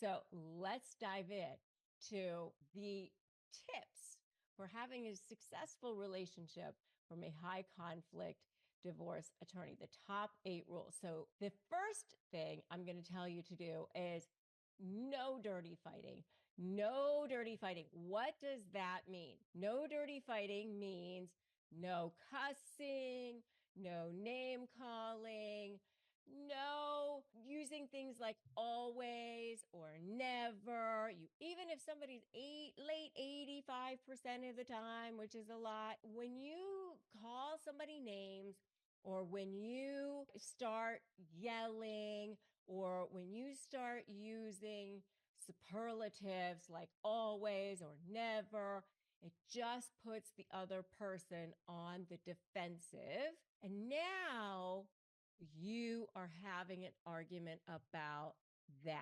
So let's dive in to the tips for having a successful relationship from a high conflict divorce attorney, the top 8 rules. So the first thing I'm going to tell you to do is no dirty fighting. No dirty fighting. What does that mean? No dirty fighting means no cussing, no name calling, no using things like always or never. Even if somebody's late 85% of the time, which is a lot, when you call somebody names or when you start yelling or when you start using superlatives like always or never, it just puts the other person on the defensive. And now you are having an argument about that.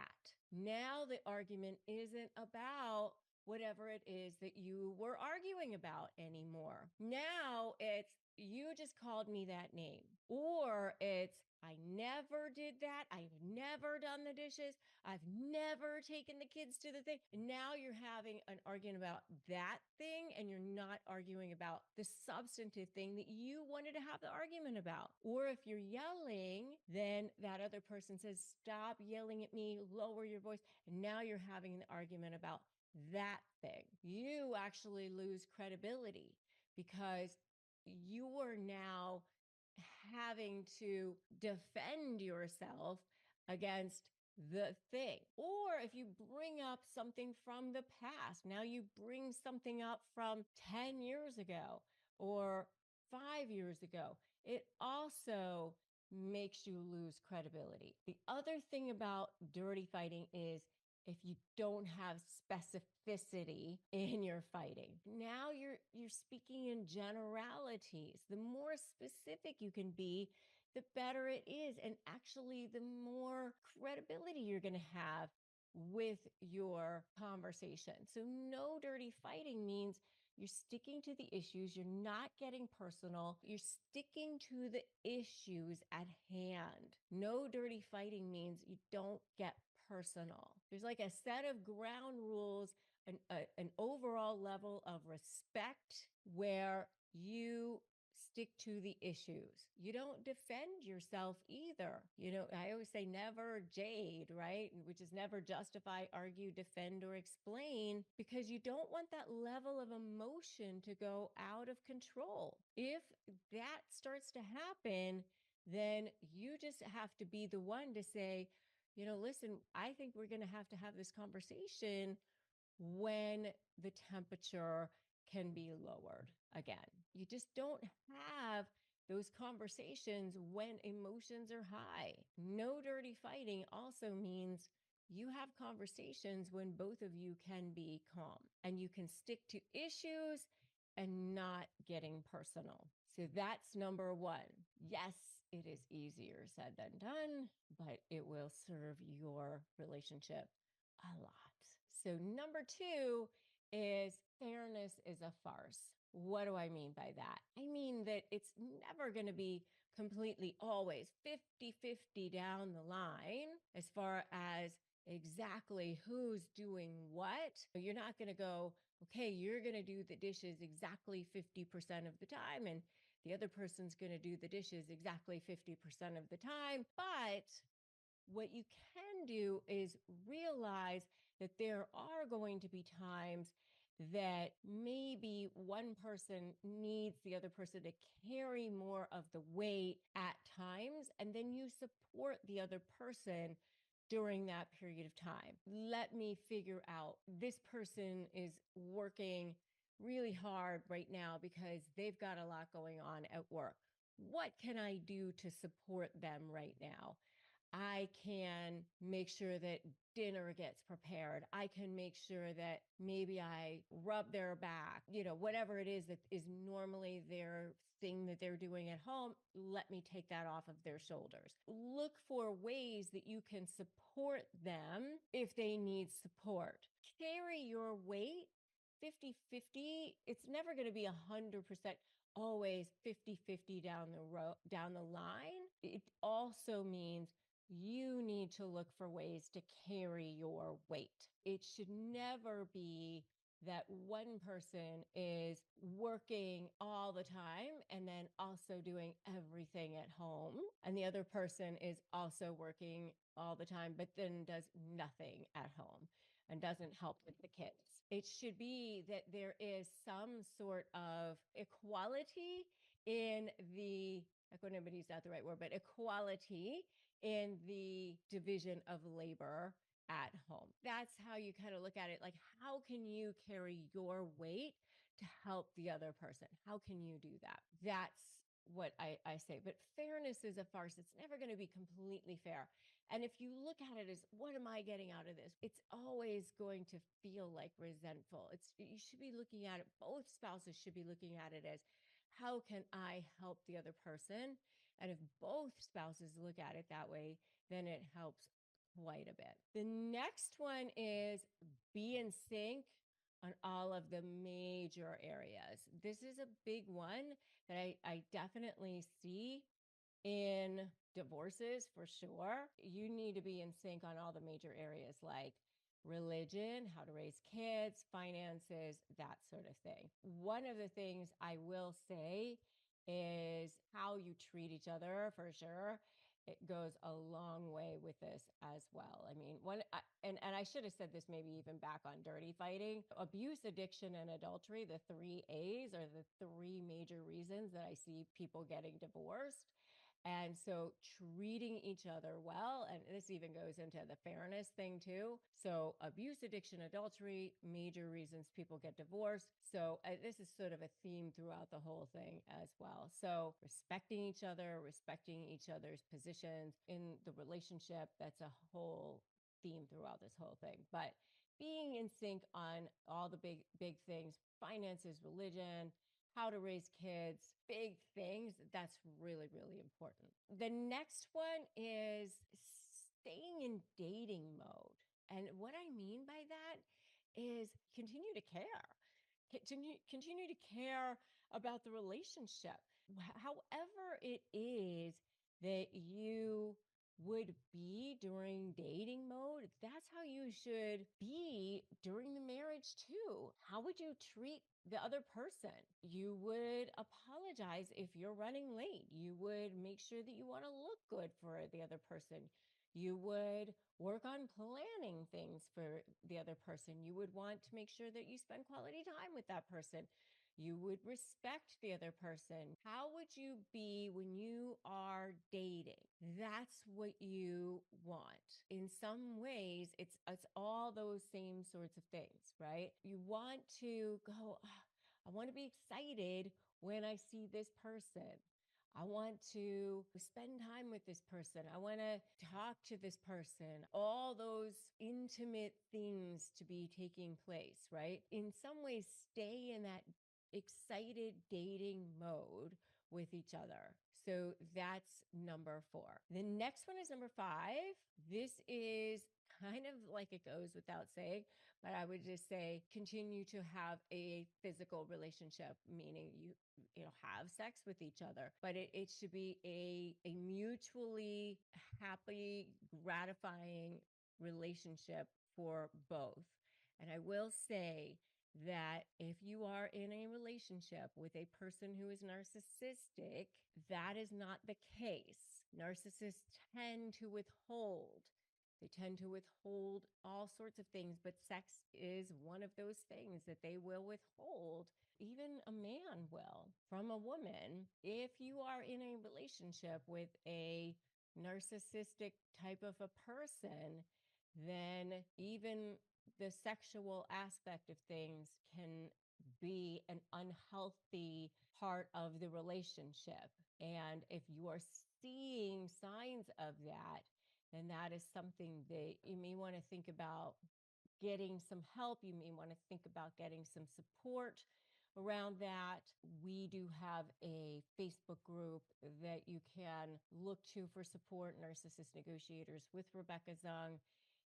Now the argument isn't about whatever it is that you were arguing about anymore. Now it's you just called me that name, or it's I never did that. I've never done the dishes. I've never taken the kids to the thing. And now you're having an argument about that thing and you're not arguing about the substantive thing that you wanted to have the argument about. Or if you're yelling, then that other person says, stop yelling at me, lower your voice. And now you're having an argument about that thing. You actually lose credibility because you are now having to defend yourself against the thing. Or if you bring up something from the past, now you bring something up from 10 years ago or 5 years ago, it also makes you lose credibility. The other thing about dirty fighting is if you don't have specificity in your fighting. Now you're speaking in generalities. The more specific you can be, the better it is. And actually, the more credibility you're going to have with your conversation. So no dirty fighting means you're sticking to the issues. You're not getting personal. You're sticking to the issues at hand. No dirty fighting means you don't get personal. There's like a set of ground rules, an overall level of respect where you stick to the issues. You don't defend yourself either. I always say never jade, right? Which is never justify, argue, defend, or explain, because you don't want that level of emotion to go out of control. If that starts to happen, then you just have to be the one to say, listen, I think we're going to have this conversation when the temperature can be lowered again. You just don't have those conversations when emotions are high. No dirty fighting also means you have conversations when both of you can be calm and you can stick to issues and not getting personal. So that's number one. Yes, it is easier said than done, but it will serve your relationship a lot. So number two is fairness is a farce. What do I mean by that? I mean that it's never going to be completely always 50-50 down the line as far as exactly who's doing what. You're not going to go, okay, you're going to do the dishes exactly 50% of the time, and the other person's going to do the dishes exactly 50% of the time. But what you can do is realize that there are going to be times that maybe one person needs the other person to carry more of the weight at times, and then you support the other person during that period of time. Let me figure out, this person is working really hard right now because they've got a lot going on at work. What can I do to support them right now? I can make sure that dinner gets prepared. I can make sure that maybe I rub their back, whatever it is that is normally their thing that they're doing at home. Let me take that off of their shoulders. Look for ways that you can support them if they need support. Carry your weight 50-50. It's never going to be 100% always 50-50 down the line. It also means you need to look for ways to carry your weight. It should never be that one person is working all the time and then also doing everything at home, and the other person is also working all the time, but then does nothing at home and doesn't help with the kids. It should be that there is some sort of equality in the equanimity is not the right word, but equality in the division of labor at home. That's how you kind of look at it. Like, how can you carry your weight to help the other person? How can you do that? That's what I say. But fairness is a farce. It's never going to be completely fair. And if you look at it as, what am I getting out of this? It's always going to feel like resentful. You should be looking at it, both spouses should be looking at it as, how can I help the other person? And if both spouses look at it that way, then it helps quite a bit. The next one is be in sync on all of the major areas. This is a big one that I definitely see in divorces for sure. You need to be in sync on all the major areas like religion, how to raise kids, finances, that sort of thing. One of the things I will say is how you treat each other for sure. It goes a long way with this as well. I mean, and I should have said this maybe even back on dirty fighting. Abuse, addiction, and adultery, the three A's are the three major reasons that I see people getting divorced. And so treating each other well, and this even goes into the fairness thing too. So abuse, addiction, adultery, major reasons people get divorced. So this is sort of a theme throughout the whole thing as well. So respecting each other, respecting each other's positions in the relationship, that's a whole theme throughout this whole thing. But being in sync on all the big things, finances, religion, how to raise kids, big things, that's really, really important. The next one is staying in dating mode. And what I mean by that is continue to care. Continue to care about the relationship. However, it is that you would be during dating mode, that's how you should be during the marriage too. How would you treat the other person? You would apologize if you're running late. You would make sure that you want to look good for the other person. You would work on planning things for the other person. You would want to make sure that you spend quality time with that person. You would respect the other person. How would you be when you are dating? That's what you want. In some ways, it's all those same sorts of things, right? You want to go, "Ah, I want to be excited when I see this person. I want to spend time with this person. I want to talk to this person." All those intimate things to be taking place, right? In some ways, stay in that excited dating mode with each other. So that's number 4. The next one is number 5. This is kind of like it goes without saying, but I would just say continue to have a physical relationship, meaning you know, have sex with each other, but it should be a mutually happy, gratifying relationship for both. And I will say that if you are in a relationship with a person who is narcissistic, that is not the case. Narcissists tend to withhold. They tend to withhold all sorts of things, but sex is one of those things that they will withhold. Even a man will from a woman. If you are in a relationship with a narcissistic type of a person, then even the sexual aspect of things can be an unhealthy part of the relationship. And if you are seeing signs of that, then that is something that you may want to think about getting some help. You may want to think about getting some support around that. We do have a Facebook group that you can look to for support, Narcissist Negotiators with Rebecca Zung.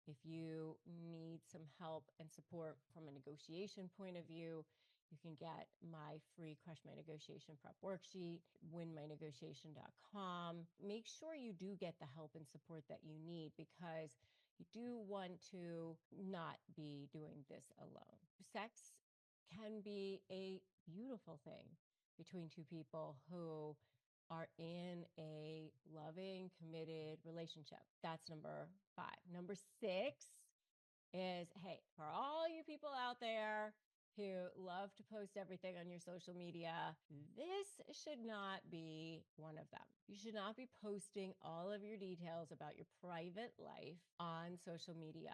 If you need some help and support from a negotiation point of view, You can get my free Crush My Negotiation Prep worksheet, winmynegotiation.com. Make sure you do get the help and support that you need, because you do want to not be doing this alone. Sex can be a beautiful thing between two people who are in a loving, committed relationship. That's number 5. Number 6 is, hey, for all you people out there who love to post everything on your social media, this should not be one of them. You should not be posting all of your details about your private life on social media.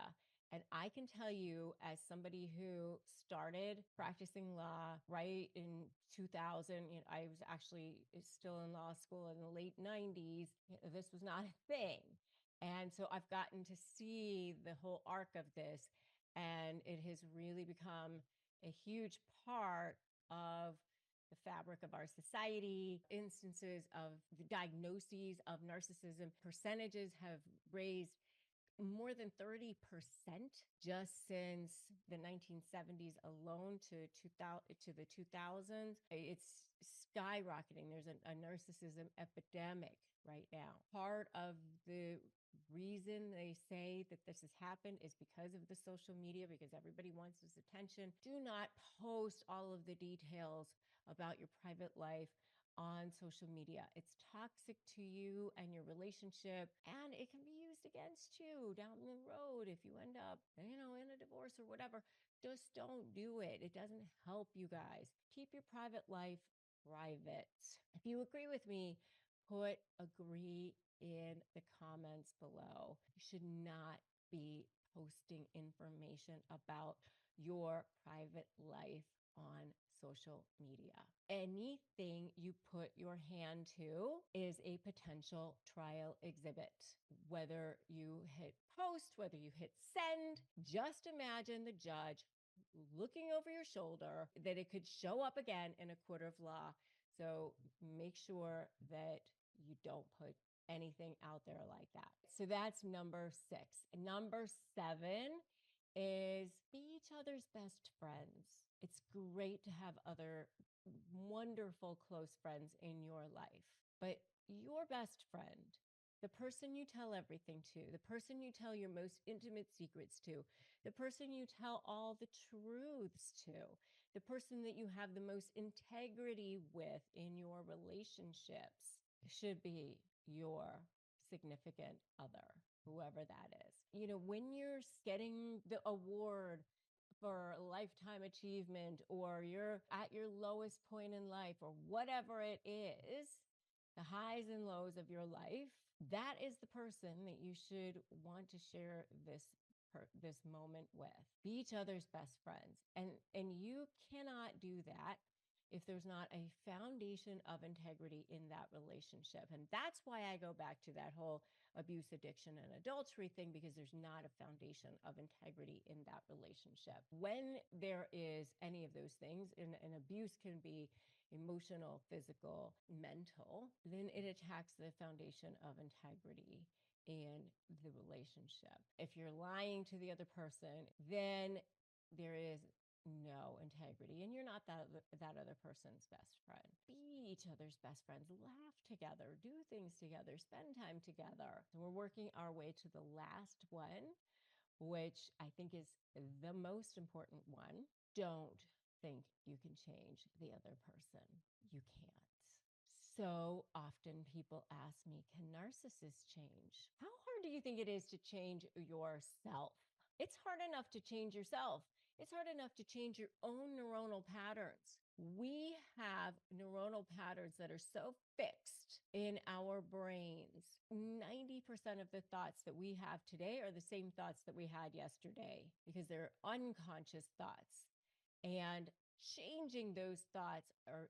And I can tell you, as somebody who started practicing law right in 2000, I was actually still in law school in the late 90s. This was not a thing. And so I've gotten to see the whole arc of this, and it has really become a huge part of the fabric of our society. Instances of the diagnoses of narcissism, percentages have raised more than 30% just since the 1970s alone to the 2000s. It's skyrocketing. There's a narcissism epidemic right now. Part of the reason they say that this has happened is because of the social media, because everybody wants this attention. Do not post all of the details about your private life on social media. It's toxic to you and your relationship, and it can be used against you down the road if you end up, in a divorce or whatever. Just don't do it. It doesn't help you guys. Keep your private life private. If you agree with me, put agree in the comments below. You should not be posting information about your private life on social media. Anything you put your hand to is a potential trial exhibit. Whether you hit post, whether you hit send, just imagine the judge looking over your shoulder, that it could show up again in a court of law. So make sure that you don't put anything out there like that. So that's number 6. Number 7 is be each other's best friends. It's great to have other wonderful close friends in your life, but your best friend, the person you tell everything to, the person you tell your most intimate secrets to, the person you tell all the truths to, the person that you have the most integrity with in your relationships should be your significant other, whoever that is. When you're getting the award for lifetime achievement, or you're at your lowest point in life, or whatever it is, the highs and lows of your life, that is the person that you should want to share this moment with. Be each other's best friends. And you cannot do that if there's not a foundation of integrity in that relationship. And that's why I go back to that whole abuse, addiction, and adultery thing, because there's not a foundation of integrity in that relationship. When there is any of those things, and abuse can be emotional, physical, mental, then it attacks the foundation of integrity in the relationship. If you're lying to the other person, then there is no integrity, and you're not that other person's best friend. Be each other's best friends. Laugh together, do things together, spend time together. So we're working our way to the last one, which I think is the most important one. Don't think you can change the other person. You can't. So often people ask me, can narcissists change? How hard do you think it is to change yourself? It's hard enough to change yourself. It's hard enough to change your own neuronal patterns. We have neuronal patterns that are so fixed in our brains. 90% of the thoughts that we have today are the same thoughts that we had yesterday, because they're unconscious thoughts. And changing those thoughts are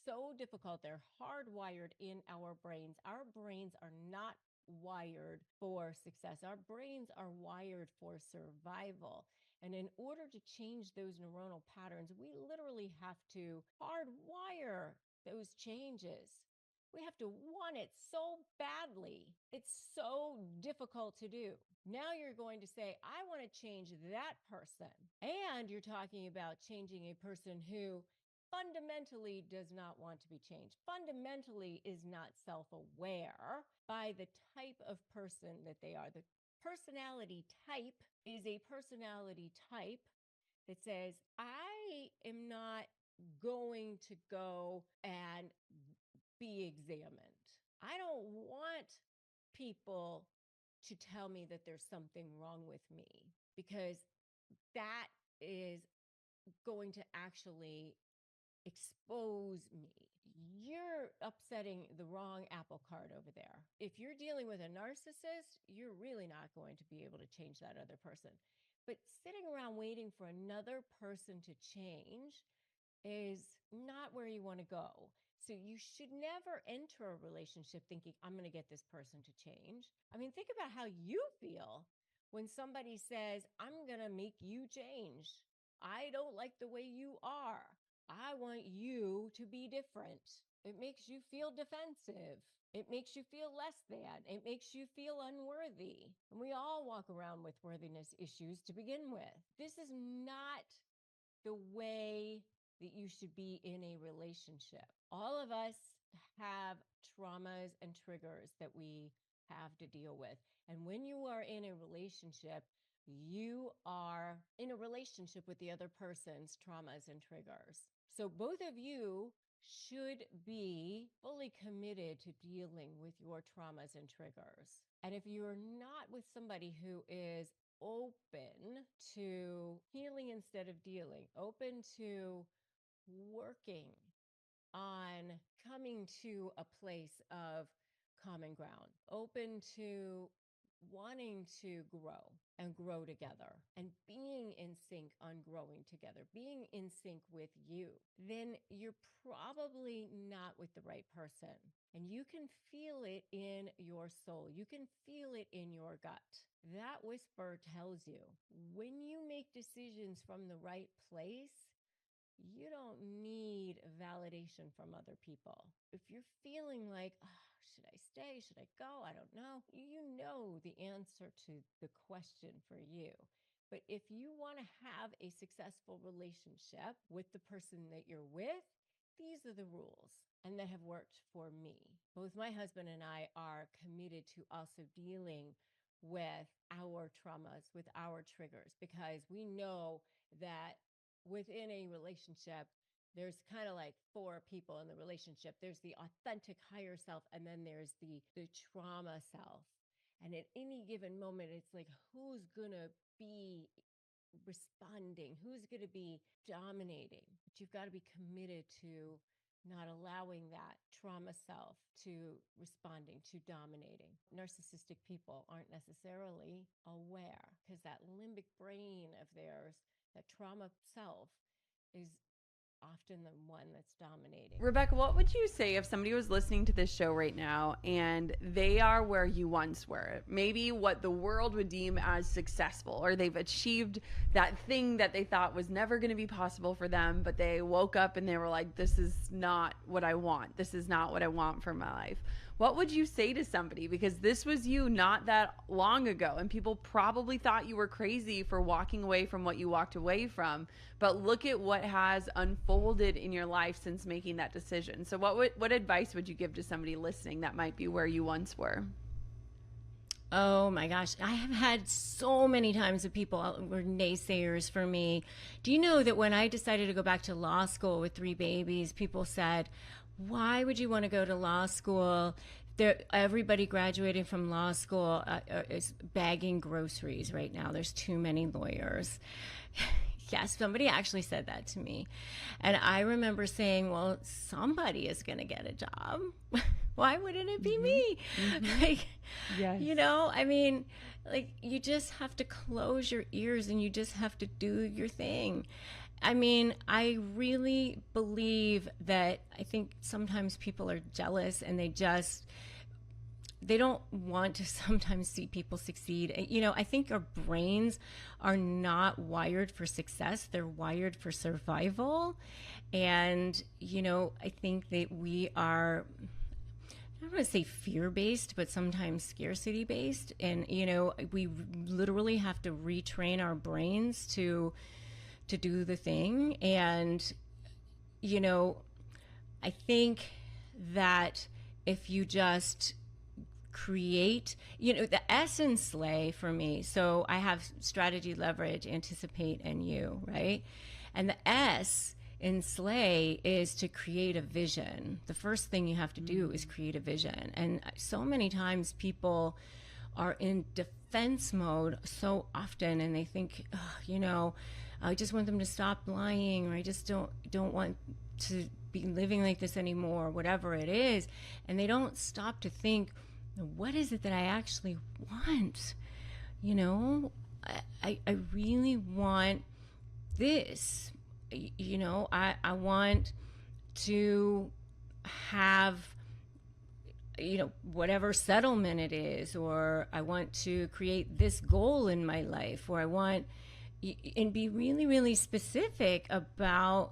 so difficult. They're hardwired in our brains. Our brains are not wired for success. Our brains are wired for survival. And in order to change those neuronal patterns, we literally have to hardwire those changes. We have to want it so badly. It's so difficult to do. Now you're going to say, I want to change that person. And you're talking about changing a person who fundamentally does not want to be changed, fundamentally is not self-aware by the type of person that they are. The personality type is a personality type that says, I am not going to go and be examined. I don't want people to tell me that there's something wrong with me, because that is going to actually expose me. You're upsetting the wrong apple cart over there. If you're dealing with a narcissist, you're really not going to be able to change that other person. But sitting around waiting for another person to change is not where you want to go. So you should never enter a relationship thinking, I'm going to get this person to change. I mean, think about how you feel when somebody says, I'm going to make you change. I don't like the way you are. I want you to be different. It makes you feel defensive. It makes you feel less than. It makes you feel unworthy. And we all walk around with worthiness issues to begin with. This is not the way that you should be in a relationship. All of us have traumas and triggers that we have to deal with. And when you are in a relationship, you are in a relationship with the other person's traumas and triggers. So both of you should be fully committed to dealing with your traumas and triggers. And if you're not with somebody who is open to healing instead of dealing, open to working on coming to a place of common ground, open to wanting to grow and grow together and being in sync on growing together, being in sync with you, then you're probably not with the right person. And you can feel it in your soul. You can feel it in your gut. That whisper tells you when you make decisions from the right place, you don't need validation from other people. If you're feeling like, oh, should I stay? Should I go? I don't know. You know the answer to the question for you. But if you want to have a successful relationship with the person that you're with, these are the rules, and that have worked for me. Both my husband and I are committed to also dealing with our traumas, with our triggers, because we know that within a relationship, there's kind of like four people in the relationship. There's the authentic higher self, and then there's the trauma self. And at any given moment, it's like, who's going to be responding? Who's going to be dominating? But you've got to be committed to not allowing that trauma self to responding, to dominating. Narcissistic people aren't necessarily aware, because that limbic brain of theirs, that trauma self, is often the one that's dominating. Rebecca, what would you say if somebody was listening to this show right now and they are where you once were? Maybe what the world would deem as successful, or they've achieved that thing that they thought was never going to be possible for them, but they woke up and they were like, this is not what I want. This is not what I want for my life. What would you say to somebody? Because this was you not that long ago, and people probably thought you were crazy for walking away from what you walked away from. But look at what has unfolded in your life since making that decision. So what advice would you give to somebody listening that might be where you once were? Oh my gosh, I have had so many times that people were naysayers for me. Do you know that when I decided to go back to law school with 3 babies, people said, why would you want to go to law school? Everybody graduating from law school is bagging groceries right now. There's too many lawyers. Yes, somebody actually said that to me. And I remember saying, well, somebody is going to get a job. Why wouldn't it be me? Like, yes. You know, I mean, like, you just have to close your ears and you just have to do your thing. I mean, I really believe that I think sometimes people are jealous and they don't want to sometimes see people succeed. You know, I think our brains are not wired for success. They're wired for survival. And, you know, I think that we are, I don't want to say fear-based, but sometimes scarcity-based. And, we literally have to retrain our brains to do the thing. And, you know, I think that if you just create, the S in Slay for me. So I have strategy, leverage, anticipate, and you, right? And the S in Slay is to create a vision. The first thing you have to do is create a vision. And so many times people are in defense mode so often, and they think, I just want them to stop lying, or I just don't want to be living like this anymore, whatever it is. And they don't stop to think, what is it that I actually want? I really want this. I want to have, whatever settlement it is, or I want to create this goal in my life, or I want, and be really, really specific about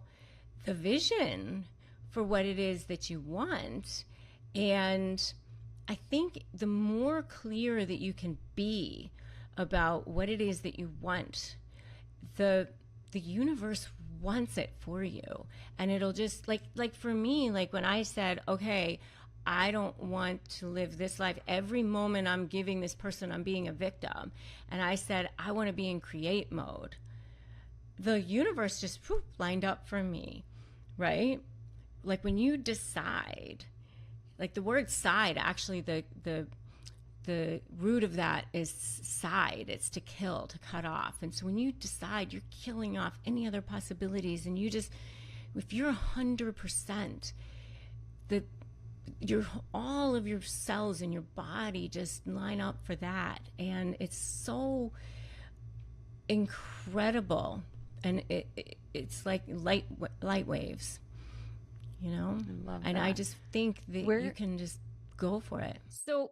the vision for what it is that you want. And I think the more clear that you can be about what it is that you want, the universe wants it for you. And it'll just like for me, like when I said, okay, I don't want to live this life. Every moment I'm giving this person, I'm being a victim. And I said, I want to be in create mode. The universe just lined up for me, right? Like when you decide, like the word side, actually the root of that is side. It's to kill, to cut off. And so when you decide, you're killing off any other possibilities. And you just, if you're 100%, all of your cells in your body just line up for that. And it's so incredible. And it's like light waves, I love and that. I just think that you can just go for it. So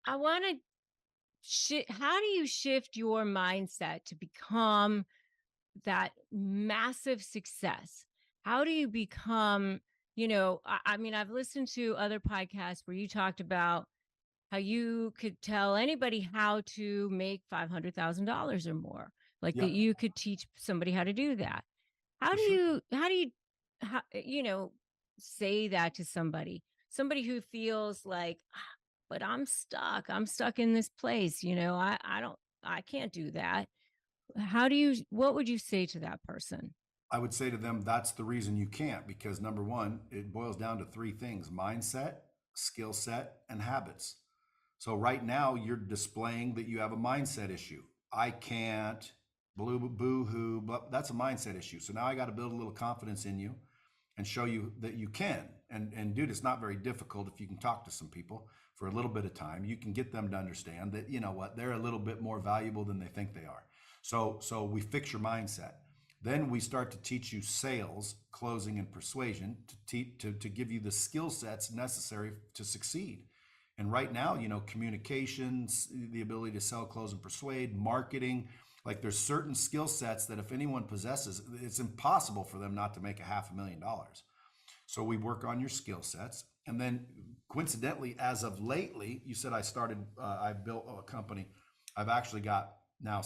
I want to how do you shift your mindset to become that massive success? How do you become, I mean, I've listened to other podcasts where you talked about how you could tell anybody how to make $500,000 or more, like Yeah, that you could teach somebody how to do that. How for do sure. you say that to somebody who feels like, but I'm stuck in this place. I can't do that. What would you say to that person? I would say to them, that's the reason you can't, because number one, it boils down to three things: mindset, skill set, and habits. So right now you're displaying that you have a mindset issue. I can't, boo hoo, but that's a mindset issue. So now I got to build a little confidence in you and show you that you can. And dude, it's not very difficult. If you can talk to some people for a little bit of time, you can get them to understand that, you know what, they're a little bit more valuable than they think they are. So we fix your mindset. Then we start to teach you sales, closing, and persuasion to give you the skill sets necessary to succeed. And right now, communications, the ability to sell, close, and persuade, marketing, like there's certain skill sets that if anyone possesses, it's impossible for them not to make $500,000. So we work on your skill sets. And then coincidentally, as of lately, you said I built a company. I've actually got now,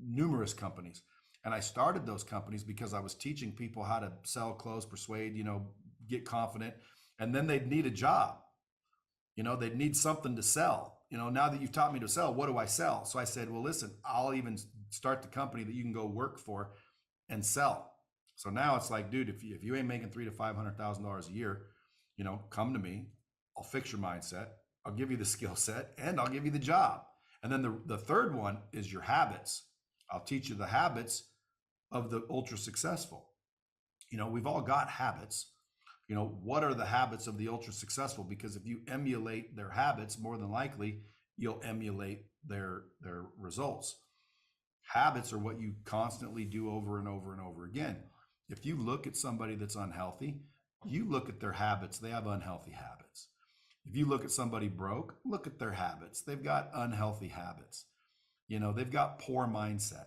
numerous companies. And I started those companies because I was teaching people how to sell, close, persuade, get confident. And then they'd need a job. They'd need something to sell. Now that you've taught me to sell, what do I sell? So I said, well, listen, I'll even start the company that you can go work for and sell. So now it's like, dude, if you ain't making $300,000 to $500,000 a year, come to me. I'll fix your mindset. I'll give you the skill set, and I'll give you the job. And then the third one is your habits. I'll teach you the habits of the ultra successful. We've all got habits. What are the habits of the ultra successful? Because if you emulate their habits, more than likely you'll emulate their results. Habits are what you constantly do over and over and over again. If you look at somebody that's unhealthy, you look at their habits, they have unhealthy habits. If you look at somebody broke, look at their habits. They've got unhealthy habits. They've got poor mindset.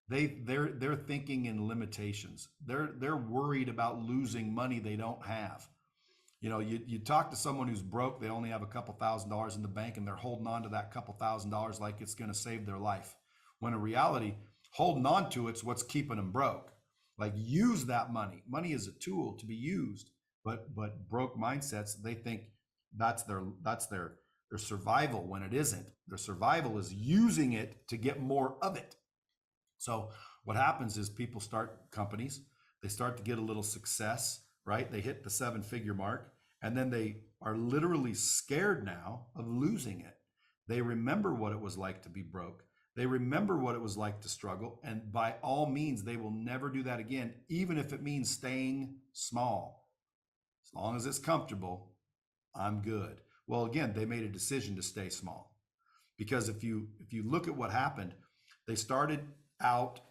They're thinking in limitations. They're worried about losing money they don't have. You know, you talk to someone who's broke, they only have a couple $1,000s in the bank and they're holding on to that couple $1,000s like it's going to save their life. When in reality, holding on to it's what's keeping them broke. Like, use that money. Money is a tool to be used, but broke mindsets, they think that's their survival, when it isn't. Their survival is using it to get more of it. So what happens is people start companies, they start to get a little success, right? They hit the 7-figure mark, and then they are literally scared now of losing it. They remember what it was like to be broke. They remember what it was like to struggle. And by all means, they will never do that again, even if it means staying small. As long as it's comfortable, I'm good. Well, again, they made a decision to stay small. Because if you look at what happened, they started out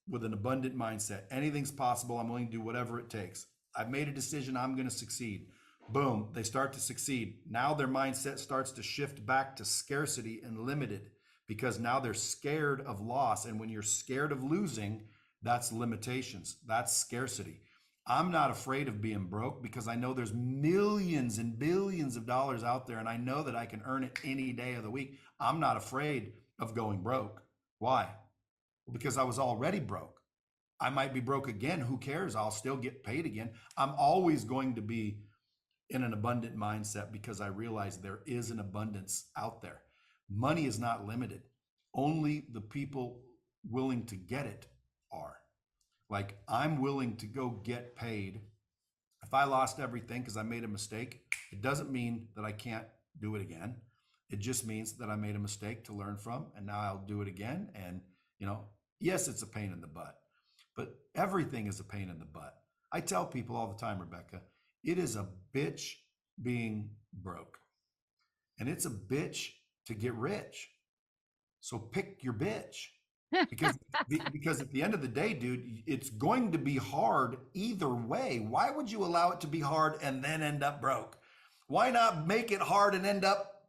with an abundant mindset. Anything's possible. I'm willing to do whatever it takes. I've made a decision. I'm going to succeed. Boom, they start to succeed. Now their mindset starts to shift back to scarcity and limited, because now they're scared of loss. And when you're scared of losing, that's limitations. That's scarcity. I'm not afraid of being broke because I know there's millions and billions of dollars out there, and I know that I can earn it any day of the week. I'm not afraid of going broke. Why? Because I was already broke. I might be broke again. Who cares? I'll still get paid again. I'm always going to be in an abundant mindset because I realize there is an abundance out there. Money is not limited. Only the people willing to get it are. Like, I'm willing to go get paid. If I lost everything because I made a mistake, it doesn't mean that I can't do it again. It just means that I made a mistake to learn from, and now I'll do it again. And, yes, it's a pain in the butt, but everything is a pain in the butt. I tell people all the time, Rebecca, it is a bitch being broke, and it's a bitch to get rich. So pick your bitch. Because at the end of the day, dude, it's going to be hard either way. Why would you allow it to be hard and then end up broke? Why not make it hard and end up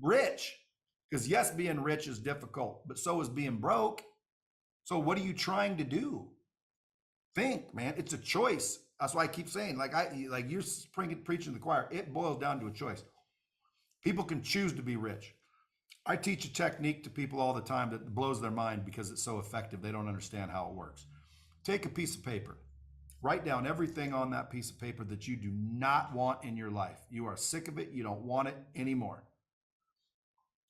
rich? Because yes, being rich is difficult, but so is being broke. So what are you trying to do? Think, man. It's a choice. That's why I keep saying, like you're preaching to the choir. It boils down to a choice. People can choose to be rich. I teach a technique to people all the time that blows their mind because it's so effective. They don't understand how it works. Take a piece of paper, write down everything on that piece of paper that you do not want in your life. You are sick of it. You don't want it anymore.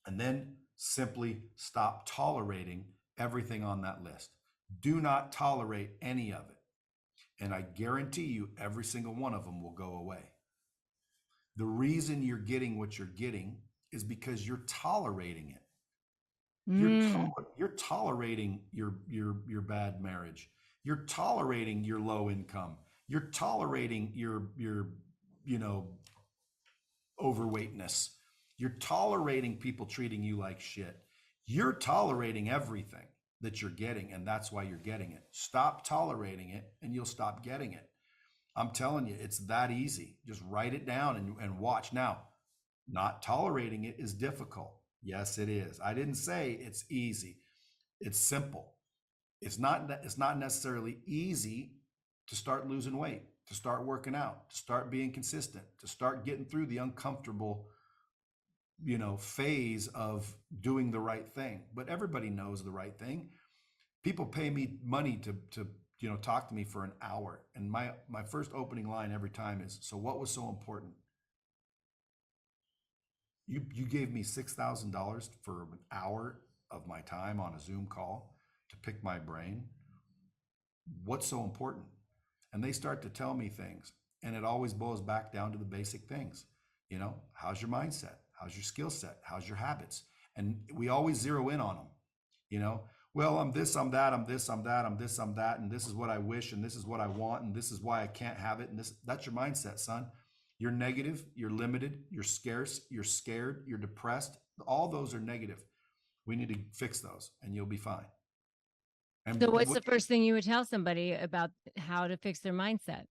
And then simply stop tolerating everything on that list. Do not tolerate any of it. And I guarantee you, every single one of them will go away. The reason you're getting what you're getting is because you're tolerating it. You're tolerating your bad marriage. You're tolerating your low income. You're tolerating your overweightness. You're tolerating people treating you like shit. You're tolerating everything that you're getting, and that's why you're getting it. Stop tolerating it and you'll stop getting it. I'm telling you, it's that easy. Just write it down and watch. Now, not tolerating it is difficult. Yes, it is. I didn't say it's easy. It's simple. It's not necessarily easy to start losing weight, to start working out, to start being consistent, to start getting through the uncomfortable, phase of doing the right thing. But everybody knows the right thing. People pay me money to talk to me for an hour. And my first opening line every time is, so what was so important? You gave me $6,000 for an hour of my time on a Zoom call to pick my brain. What's so important? And they start to tell me things, and it always boils back down to the basic things. How's your mindset? How's your skill set? How's your habits? And we always zero in on them. Well, I'm this, I'm that, I'm this, I'm that, I'm this, I'm that, and this is what I wish, and this is what I want, and this is why I can't have it, and that's your mindset, son. You're negative, you're limited, you're scarce, you're scared, you're depressed. All those are negative. We need to fix those, and you'll be fine. And so what's the first thing you would tell somebody about how to fix their mindset?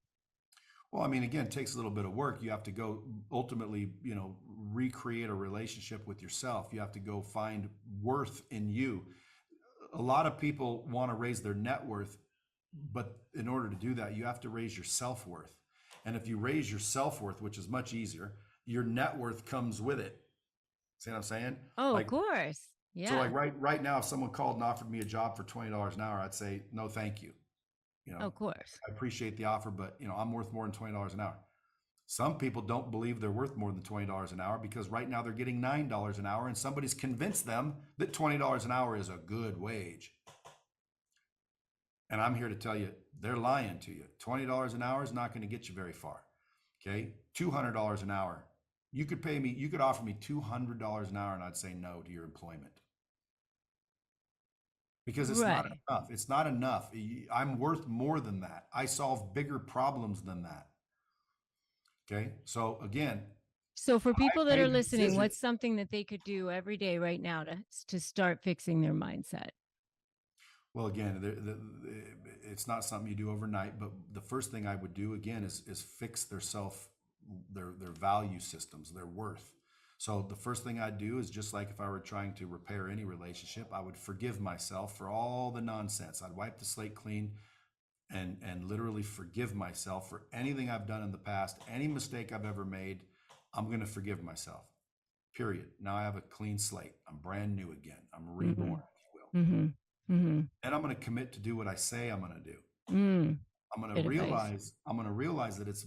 Well, I mean, again, it takes a little bit of work. You have to go ultimately, recreate a relationship with yourself. You have to go find worth in you. A lot of people want to raise their net worth, but in order to do that, you have to raise your self-worth. And if you raise your self-worth, which is much easier, your net worth comes with it. See what I'm saying? Oh, of Like, course. so Yeah. like right now, if someone called and offered me a job for $20 an hour, I'd say, no, thank you. You know, Of course. I appreciate the offer, but I'm worth more than $20 an hour. Some people don't believe they're worth more than $20 an hour because right now they're getting $9 an hour and somebody's convinced them that $20 an hour is a good wage. And I'm here to tell you, they're lying to you. $20 an hour is not going to get you very far. Okay. $200 an hour. You could offer me $200 an hour and I'd say no to your employment. Because it's not Right. enough. It's not enough. I'm worth more than that. I solve bigger problems than that. Okay. So again, So for people that made are the listening, decision. what's something that they could do every day right now to start fixing their mindset? Well, again, it's not something you do overnight, but the first thing I would do again is fix their value systems, their worth. So the first thing I'd do is just like if I were trying to repair any relationship, I would forgive myself for all the nonsense. I'd wipe the slate clean and literally forgive myself for anything I've done in the past, any mistake I've ever made. I'm going to forgive myself. Period. Now I have a clean slate. I'm brand new again. I'm reborn, if you will. Mm-hmm. Mm-hmm. And I'm going to commit to do what I say I'm going to do. Mm. I'm going to Good advice. realize that it's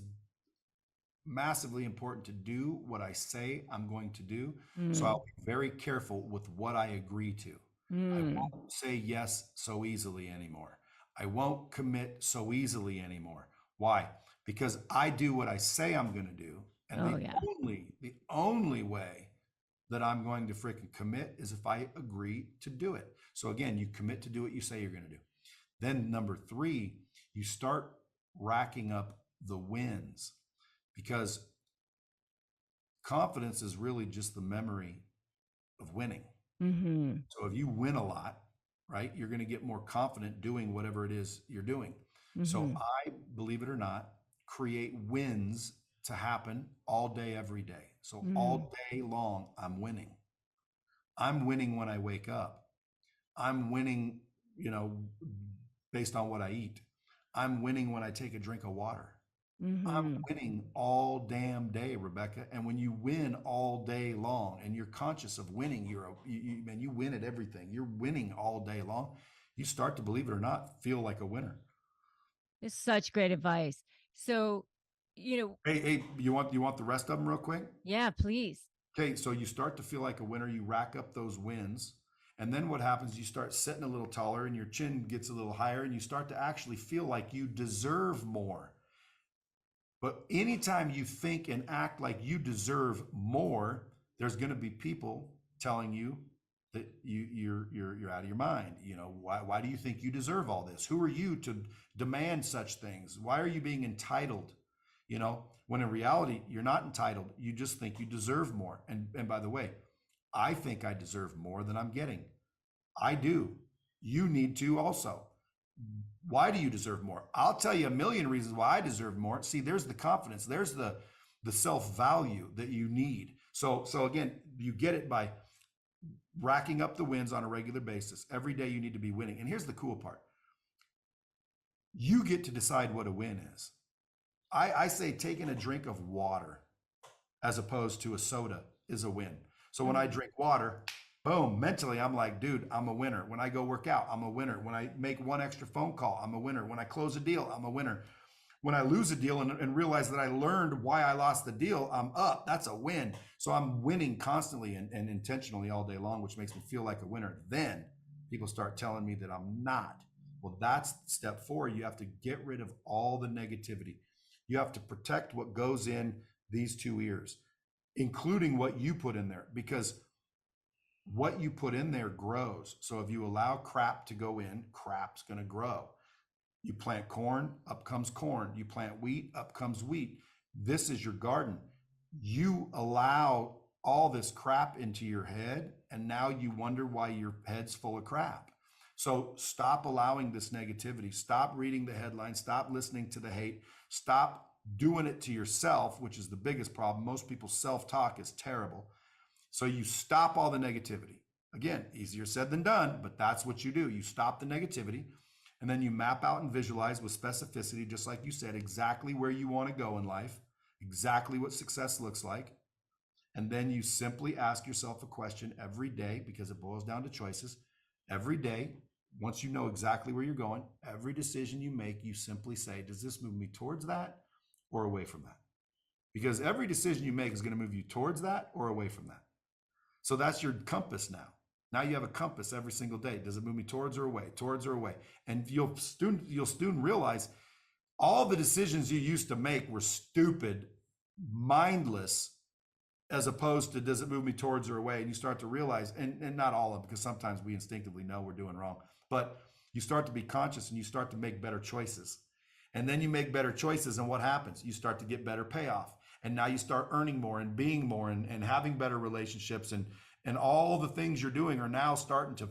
massively important to do what I say I'm going to do. So I'll be very careful with what I agree to. I won't say yes so easily anymore. I won't commit so easily anymore. Why? Because I do what I say I'm going to do. And Oh, yeah. the only way that I'm going to freaking commit is if I agree to do it. So again, you commit to do what you say you're going to do. Then number 3, you start racking up the wins, because confidence is really just the memory of winning. Mm-hmm. So if you win a lot, right, you're going to get more confident doing whatever it is you're doing. So Mm-hmm. I, believe it or not, create wins to happen all day, every day. So all day long, I'm winning. I'm winning when I wake up. I'm winning, based on what I eat. I'm winning when I take a drink of water. I'm Mm-hmm. winning all damn day, Rebecca. And when you win all day long and you're conscious of winning, you win at everything. You're winning all day long. You start to, believe it or not, feel like a winner. It's such great advice. So, you know, Hey, you want the rest of them real quick? yeah, please. Okay, so you start to feel like a winner, you rack up those wins. And then what happens, you start sitting a little taller and your chin gets a little higher and you start to actually feel like you deserve more. But anytime you think and act like you deserve more, there's going to be people telling you that you're out of your mind. Why do you think you deserve all this? Who are you to demand such things? Why are you being entitled? When in reality, you're not entitled. You just think you deserve more. And by the way, I think I deserve more than I'm getting. I do. You need to also. Why do you deserve more? I'll tell you a million reasons why I deserve more. See, there's the confidence. There's the self-value that you need. So again, you get it by racking up the wins on a regular basis. Every day you need to be winning. And here's the cool part. You get to decide what a win is. I say taking a drink of water as opposed to a soda is a win. So when I drink water, boom, mentally, I'm like, dude, I'm a winner. When I go work out, I'm a winner. When I make one extra phone call, I'm a winner. When I close a deal, I'm a winner. When I lose a deal and realize that I learned why I lost the deal, I'm up. That's a win. So I'm winning constantly and intentionally all day long, which makes me feel like a winner. Then people start telling me that I'm not. Well, that's step 4. You have to get rid of all the negativity. You have to protect what goes in these 2 ears, including what you put in there, because what you put in there grows. So if you allow crap to go in, crap's going to grow. You plant corn, up comes corn. You plant wheat, up comes wheat. This is your garden. You allow all this crap into your head, and now you wonder why your head's full of crap. So stop allowing this negativity. Stop reading the headlines. Stop listening to the hate. Stop doing it to yourself, which is the biggest problem. Most people's self-talk is terrible. So you stop all the negativity. Again, easier said than done, but that's what you do. You stop the negativity. And then you map out and visualize with specificity, just like you said, exactly where you want to go in life, exactly what success looks like. And then you simply ask yourself a question every day, because it boils down to choices. Every day, once you know exactly where you're going, every decision you make, you simply say, does this move me towards that or away from that? Because every decision you make is going to move you towards that or away from that. So that's your compass now. Now you have a compass every single day. Does it move me towards or away, towards or away? And you'll soon realize all the decisions you used to make were stupid, mindless, as opposed to does it move me towards or away? And you start to realize, and not all of them, because sometimes we instinctively know we're doing wrong, but you start to be conscious and you start to make better choices. And then you make better choices, and what happens? You start to get better payoff. And now you start earning more and being more and having better relationships, and all the things you're doing are now starting to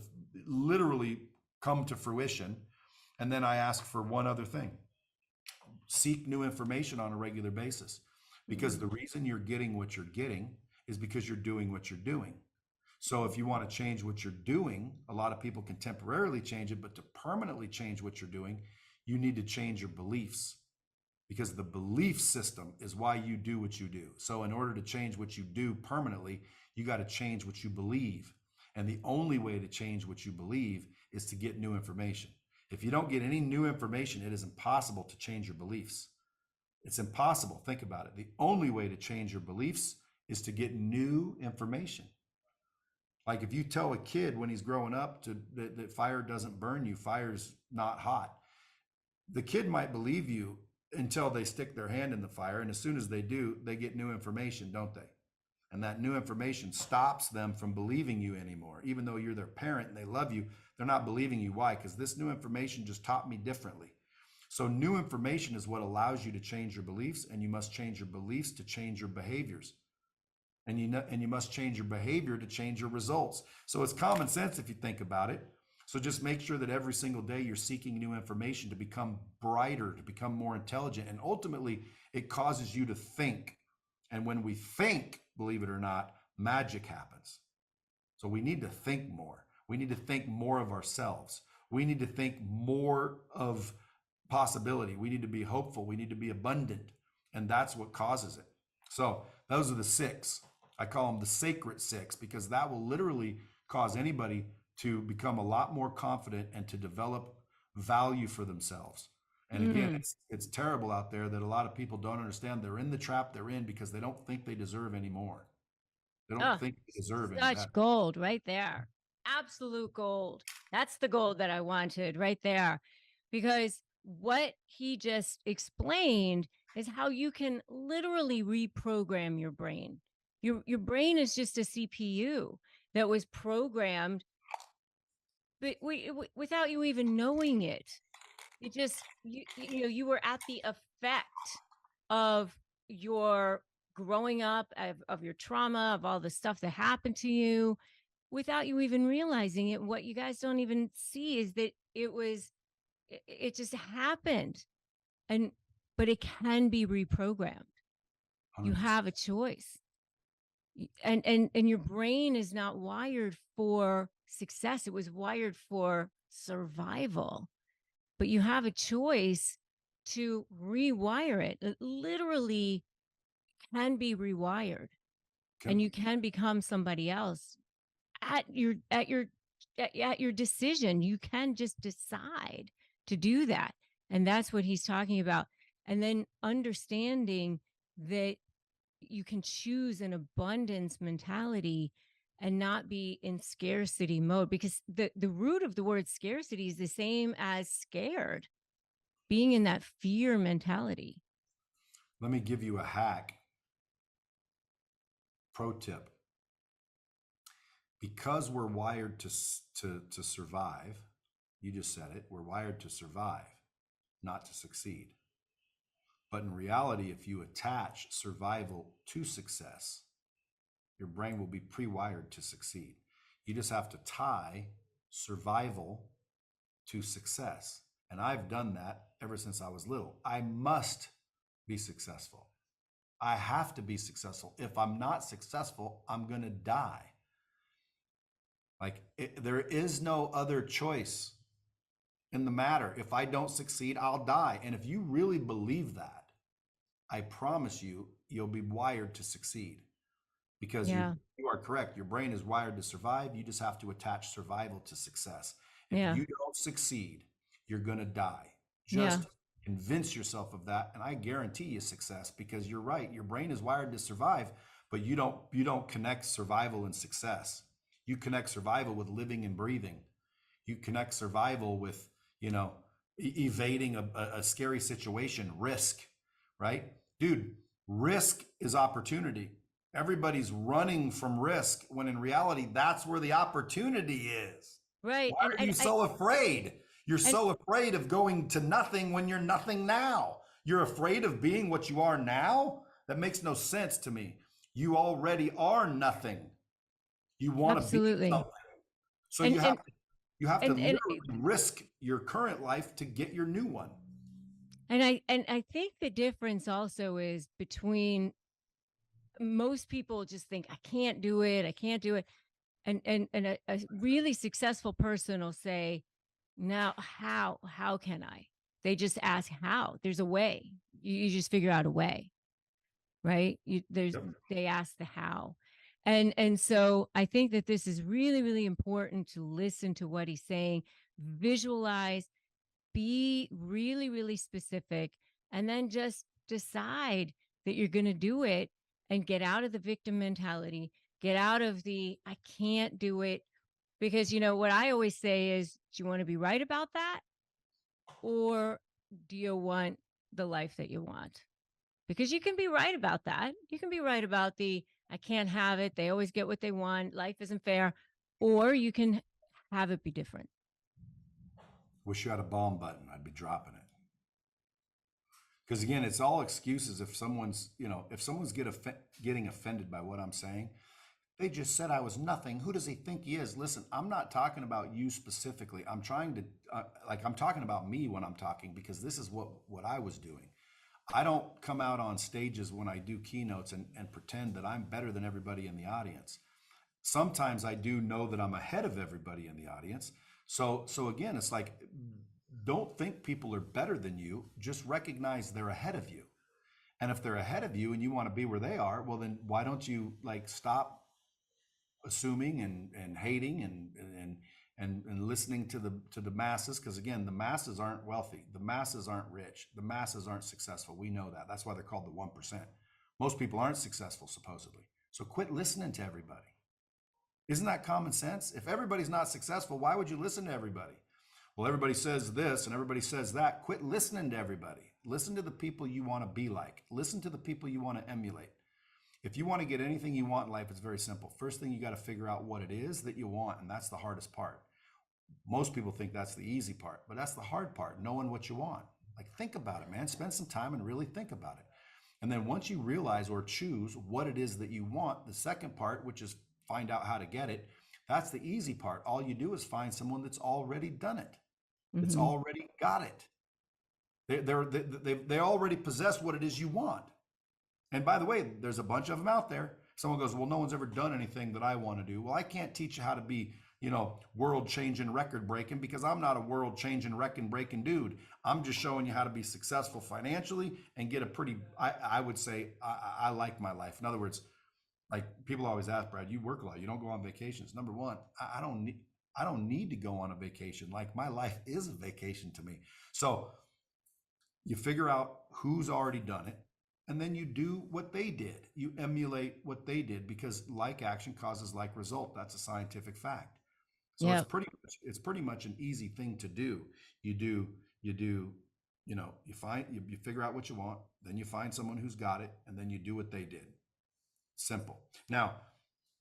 literally come to fruition. And then I ask for one other thing. Seek new information on a regular basis, because the reason you're getting what you're getting is because you're doing what you're doing. So if you want to change what you're doing, a lot of people can temporarily change it, but to permanently change what you're doing, you need to change your beliefs, because the belief system is why you do what you do. So in order to change what you do permanently, you got to change what you believe. And the only way to change what you believe is to get new information. If you don't get any new information, it is impossible to change your beliefs. It's impossible. Think about it. The only way to change your beliefs is to get new information. Like if you tell a kid when he's growing up that fire doesn't burn you, fire's not hot, the kid might believe you until they stick their hand in the fire. And as soon as they do, they get new information, don't they? And that new information stops them from believing you anymore. Even though you're their parent and they love you, they're not believing you. Why? Because this new information just taught me differently. So new information is what allows you to change your beliefs, and you must change your beliefs to change your behaviors. And you must change your behavior to change your results. So it's common sense if you think about it. So just make sure that every single day you're seeking new information to become brighter, to become more intelligent. And ultimately, it causes you to think. And when we think, believe it or not, magic happens. So we need to think more. We need to think more of ourselves. We need to think more of possibility. We need to be hopeful. We need to be abundant. And that's what causes it. So those are the 6. I call them the sacred 6, because that will literally cause anybody to become a lot more confident and to develop value for themselves. And again, it's terrible out there that a lot of people don't understand they're in the trap they're in because they don't think they deserve any more. They don't think they deserve any better. Such gold right there. Absolute gold. That's the gold that I wanted right there. Because what he just explained is how you can literally reprogram your brain. Your brain is just a CPU that was programmed, but without you even knowing it. It just, you were at the effect of your growing up, of your trauma, of all the stuff that happened to you without you even realizing it. What you guys don't even see is that it just happened. But it can be reprogrammed. 100%. You have a choice. And your brain is not wired for success. It was wired for survival. But you have a choice to rewire it. It literally can be rewired. And you can become somebody else at your decision. You can just decide to do that. And that's what he's talking about. And then understanding that you can choose an abundance mentality and not be in scarcity mode, because the root of the word scarcity is the same as scared, being in that fear mentality. Let me give you a hack. Pro tip. Because we're wired to survive, you just said it, we're wired to survive, not to succeed. But in reality, if you attach survival to success, your brain will be pre-wired to succeed. You just have to tie survival to success. And I've done that ever since I was little. I must be successful. I have to be successful. If I'm not successful, I'm going to die. There is no other choice. in the matter. If I don't succeed, I'll die. And if you really believe that, I promise you, you'll be wired to succeed, because Yeah. you are correct. Your brain is wired to survive. You just have to attach survival to success. If Yeah. you don't succeed, you're going to die. Yeah. Just convince yourself of that, and I guarantee you success, because you're right. Your brain is wired to survive, but you don't connect survival and success. You connect survival with living and breathing. You connect survival with, evading a scary situation, risk, right? Dude, risk is opportunity. Everybody's running from risk when in reality, that's where the opportunity is. Right. Why are you so afraid? You're so afraid of going to nothing when you're nothing now. You're afraid of being what you are now? That makes no sense to me. You already are nothing. You want to be Absolutely. something. So And- you have to and- literally risk your current life to get your new one. And I think the difference also is between, most people just think, I can't do it. I can't do it. And a really successful person will say, now, how can I? They just ask how. There's a way. You just figure out a way, right? They ask the how. And so I think that this is really, really important to listen to what he's saying, visualize, be really, really specific, and then just decide that you're going to do it, and get out of the victim mentality, get out of the I can't do it. Because, what I always say is, do you want to be right about that? Or do you want the life that you want? Because you can be right about that. You can be right about the I can't have it. They always get what they want. Life isn't fair. Or you can have it be different. Wish you had a bomb button. I'd be dropping it. Because again, it's all excuses. If someone's getting offended by what I'm saying, they just said I was nothing. Who does he think he is? Listen, I'm not talking about you specifically. I'm trying to, I'm talking about me when I'm talking, because this is what I was doing. I don't come out on stages when I do keynotes and pretend that I'm better than everybody in the audience. Sometimes I do know that I'm ahead of everybody in the audience. So again, it's like, don't think people are better than you. Just recognize they're ahead of you. And if they're ahead of you and you want to be where they are, well, then why don't you stop assuming and hating and listening to the masses? Because again, the masses aren't wealthy. The masses aren't rich. The masses aren't successful. We know that. That's why they're called the 1%. Most people aren't successful, supposedly. So quit listening to everybody. Isn't that common sense? If everybody's not successful, why would you listen to everybody? Well, everybody says this and everybody says that. Quit listening to everybody. Listen to the people you want to be like. Listen to the people you want to emulate. If you want to get anything you want in life, it's very simple. First thing, you got to figure out what it is that you want, and that's the hardest part. Most people think that's the easy part, but that's the hard part, knowing what you want. Think about it, man. Spend some time and really think about it. And then once you realize or choose what it is that you want, the second part, which is find out how to get it, that's the easy part. All you do is find someone that's already done it, that's already got it. They already possess what it is you want. And by the way, there's a bunch of them out there. Someone goes, well, no one's ever done anything that I want to do. Well, I can't teach you how to be, world changing, record breaking, because I'm not a world changing, record breaking dude. I'm just showing you how to be successful financially and get a pretty, I would say, I like my life. In other words, people always ask, Brad, you work a lot. You don't go on vacations. Number one, I don't need to go on a vacation. My life is a vacation to me. So you figure out who's already done it. And then you do what they did. You emulate what they did, because like action causes like result. That's a scientific fact. So it's pretty much an easy thing to do. You figure out what you want, then you find someone who's got it, and then you do what they did. Simple. Now,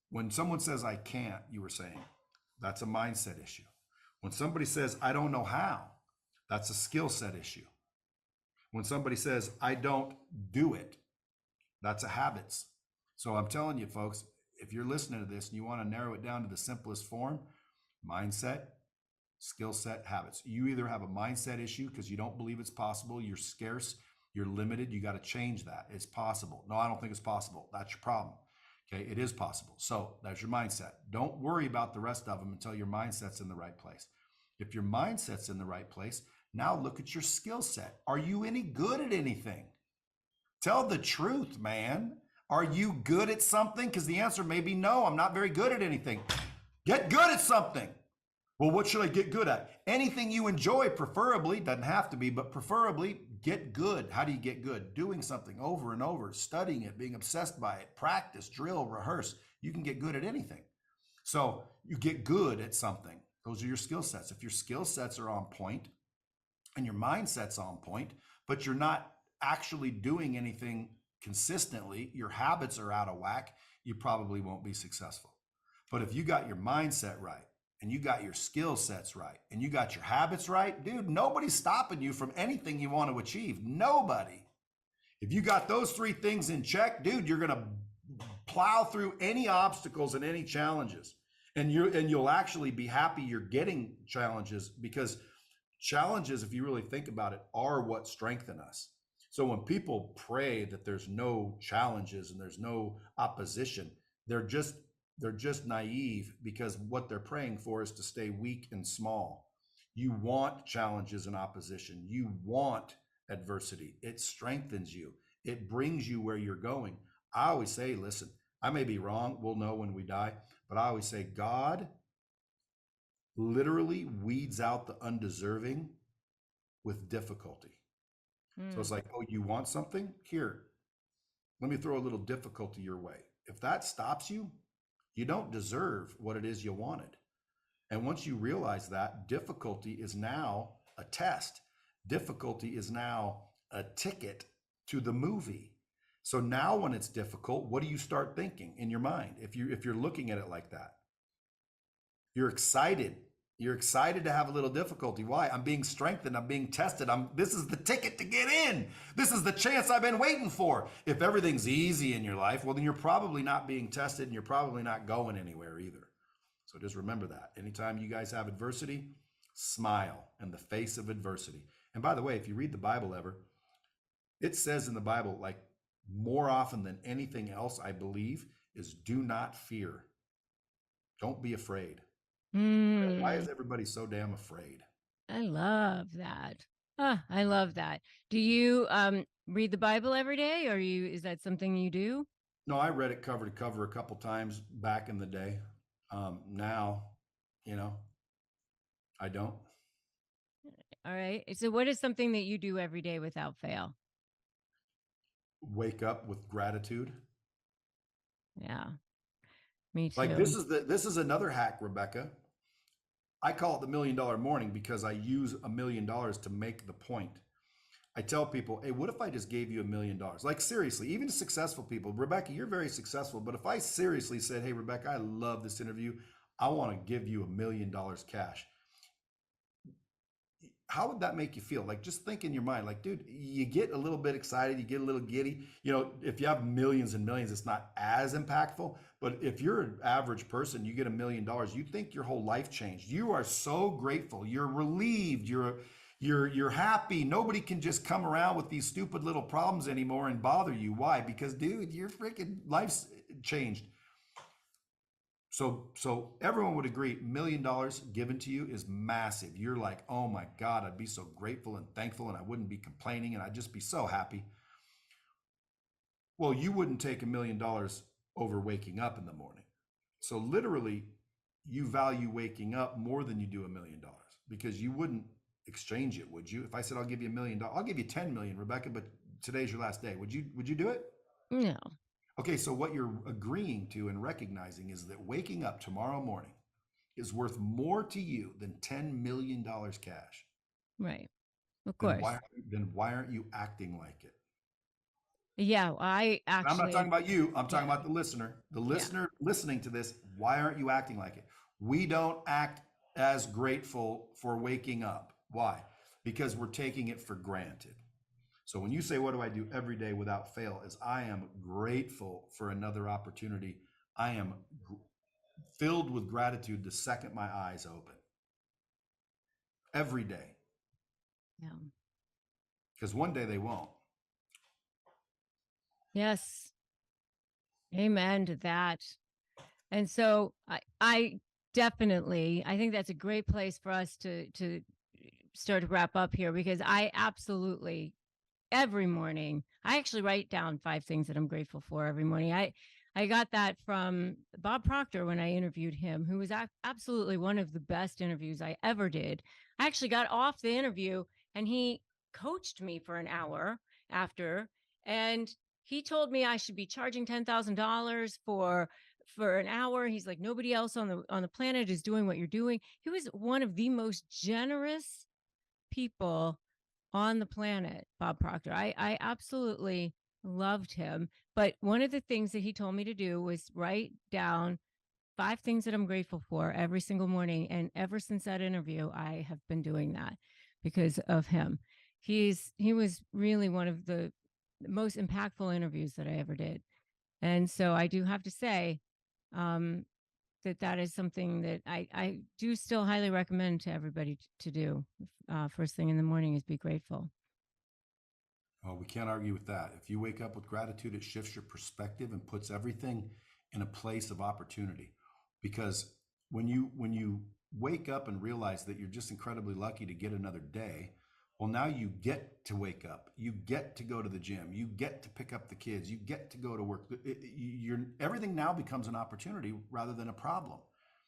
when someone says I can't, you were saying, that's a mindset issue. When somebody says I don't know how, that's a skill set issue. When somebody says, I don't do it, that's a habits. So I'm telling you, folks, if you're listening to this and you want to narrow it down to the simplest form, mindset, skill set, habits. You either have a mindset issue because you don't believe it's possible, you're scarce, you're limited, you got to change that. It's possible. No, I don't think it's possible. That's your problem. Okay, it is possible. So that's your mindset. Don't worry about the rest of them until your mindset's in the right place. If your mindset's in the right place, now look at your skill set. Are you any good at anything? Tell the truth, man. Are you good at something? Because the answer may be no, I'm not very good at anything. Get good at something. Well, what should I get good at? Anything you enjoy, preferably, doesn't have to be, but preferably get good. How do you get good? Doing something over and over, studying it, being obsessed by it, practice, drill, rehearse. You can get good at anything. So you get good at something. Those are your skill sets. If your skill sets are on point and your mindset's on point, but you're not actually doing anything consistently, your habits are out of whack, you probably won't be successful. But if you got your mindset right, and you got your skill sets right, and you got your habits right, dude, nobody's stopping you from anything you want to achieve. Nobody. If you got those three things in check, dude, you're going to plow through any obstacles and any challenges. And you'll actually be happy you're getting challenges, because challenges, if you really think about it, are what strengthen us. So when people pray that there's no challenges and there's no opposition, they're just naive, because what they're praying for is to stay weak and small. You want challenges and opposition. You want adversity. It strengthens you. It brings you where you're going. I always say, listen, I may be wrong. We'll know when we die. But I always say, God literally weeds out the undeserving with difficulty. So it's like, oh, you want something? Here, let me throw a little difficulty your way. If that stops you, you don't deserve what it is you wanted. And once you realize that, difficulty is now a test. Difficulty is now a ticket to the movie. So now when it's difficult, what do you start thinking in your mind? If you're looking at it like that, you're excited. You're excited to have a little difficulty. Why? I'm being strengthened. I'm being tested. This is the ticket to get in. This is the chance I've been waiting for. If everything's easy in your life, well, then you're probably not being tested, and you're probably not going anywhere either. So just remember that. Anytime you guys have adversity, smile in the face of adversity. And by the way, if you read the Bible ever, it says in the Bible, like more often than anything else, I believe, is do not fear. Don't be afraid. Why is everybody so damn afraid? I love that. I love that. Do you read the Bible every day, or is that something you do? No, I read it cover to cover a couple times back in the day. Now, I don't. All right. So what is something that you do every day without fail? Wake up with gratitude. Yeah. Me too. Like this is another hack, Rebecca. I call it the $1 million morning, because I use $1 million to make the point. I tell people, hey, what if I just gave you $1 million? Like seriously, even to successful people, Rebecca, you're very successful, but if I seriously said, hey, Rebecca, I love this interview, I want to give you $1 million cash. How would that make you feel? Like, just think in your mind, like, dude, you get a little bit excited, you get a little giddy. If you have millions and millions, it's not as impactful. But if you're an average person, you get $1 million, you think your whole life changed. You are so grateful. You're relieved. You're happy. Nobody can just come around with these stupid little problems anymore and bother you. Why? Because, dude, your freaking life's changed. So everyone would agree, $1 million given to you is massive. You're like, oh my God, I'd be so grateful and thankful, and I wouldn't be complaining, and I'd just be so happy. Well, you wouldn't take $1 million over waking up in the morning. So literally, you value waking up more than you do $1 million, because you wouldn't exchange it, would you? If I said, I'll give you $1 million, I'll give you 10 million, Rebecca, but today's your last day. Would you do it? No. Okay, so what you're agreeing to and recognizing is that waking up tomorrow morning is worth more to you than $10 million cash. Right. Of course. Then why aren't you acting like it? Yeah, I'm not talking about you. I'm talking about the listener. The listener listening to this, why aren't you acting like it? We don't act as grateful for waking up. Why? Because we're taking it for granted. So when you say, what do I do every day without fail, is I am grateful for another opportunity. I am filled with gratitude the second my eyes open. Every day. Yeah. Because one day they won't. Yes. Amen to that. And so I Definitely. I think that's a great place for us to start to wrap up here, because I absolutely every morning I actually write down 5 things that I'm grateful for every morning. I got that from Bob Proctor when I interviewed him, who was absolutely one of the best interviews I ever did. I actually got off the interview and he coached me for an hour after, and he told me I should be charging $10,000 for an hour. He's like, nobody else on the planet is doing what you're doing. He was one of the most generous people on the planet, Bob Proctor. I absolutely loved him. But one of the things that he told me to do was write down 5 things that I'm grateful for every single morning. And ever since that interview, I have been doing that because of him. He was really one of the most impactful interviews that I ever did. And so I do have to say, that is something that I do still highly recommend to everybody to do. First thing in the morning is be grateful. Oh, we can't argue with that. If you wake up with gratitude, it shifts your perspective and puts everything in a place of opportunity. Because when you wake up and realize that you're just incredibly lucky to get another day, well, now you get to wake up. You get to go to the gym. You get to pick up the kids. You get to go to work. Everything now becomes an opportunity rather than a problem.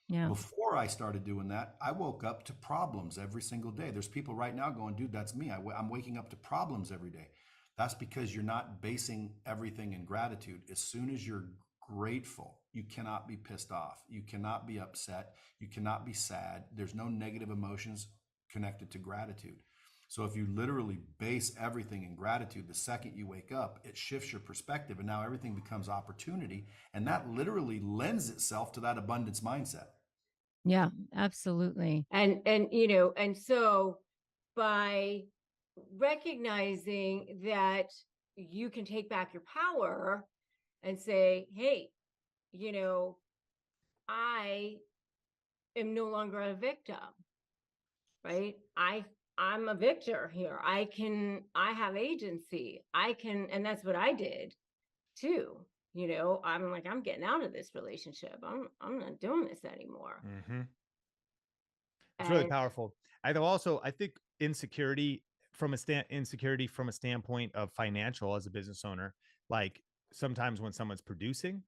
Yeah. Before I started doing that, I woke up to problems every single day. There's people right now going, dude, that's me. I'm waking up to problems every day. That's because you're not basing everything in gratitude. As soon as you're grateful, you cannot be pissed off. You cannot be upset. You cannot be sad. There's no negative emotions connected to gratitude. So if you literally base everything in gratitude, the second you wake up, it shifts your perspective and now everything becomes opportunity. And that literally lends itself to that abundance mindset. Yeah, absolutely. And and so by recognizing that you can take back your power and say, hey, I am no longer a victim, right? I'm a victor here. I have agency. And that's what I did too. I'm like, I'm getting out of this relationship. I'm not doing this anymore. Mm-hmm. It's really powerful. I think insecurity from a standpoint of financial as a business owner, like sometimes when someone's producing,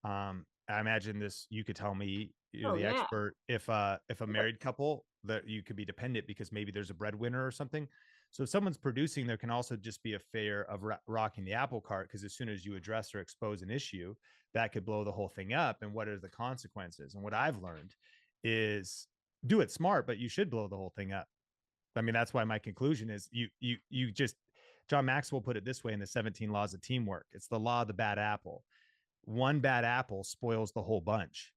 I imagine this, you could tell me, you're the expert, if a married couple that you could be dependent because maybe there's a breadwinner or something. So if someone's producing, there can also just be a fear of rocking the apple cart, because as soon as you address or expose an issue, that could blow the whole thing up. And what are the consequences? And what I've learned is do it smart, but you should blow the whole thing up. I mean, that's why my conclusion is you just, John Maxwell put it this way in the 17 laws of teamwork. It's the law of the bad apple. One bad apple spoils the whole bunch.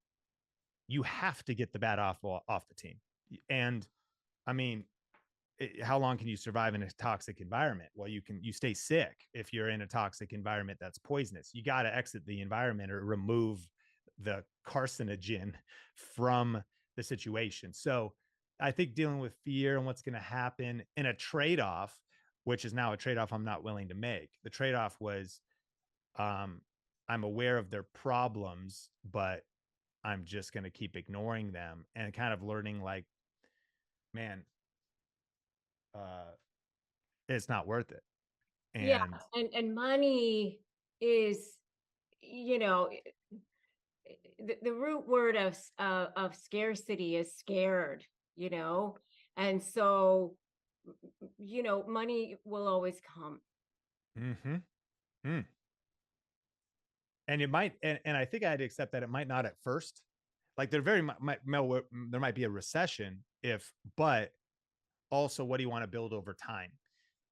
You have to get the bad apple off the team. And I mean, how long can you survive in a toxic environment? Well, you stay sick if you're in a toxic environment that's poisonous. You got to exit the environment or remove the carcinogen from the situation. So I think dealing with fear and what's going to happen in a trade-off, which is now a trade-off I'm not willing to make. The trade-off was, I'm aware of their problems, but I'm just going to keep ignoring them, and kind of learning like, man, it's not worth it. And money is, the root word of scarcity is scared, and so money will always come. Mm-hmm. Mm. And it might, and I think I had to accept that it might not at first. Like there might be a recession but also, what do you want to build over time?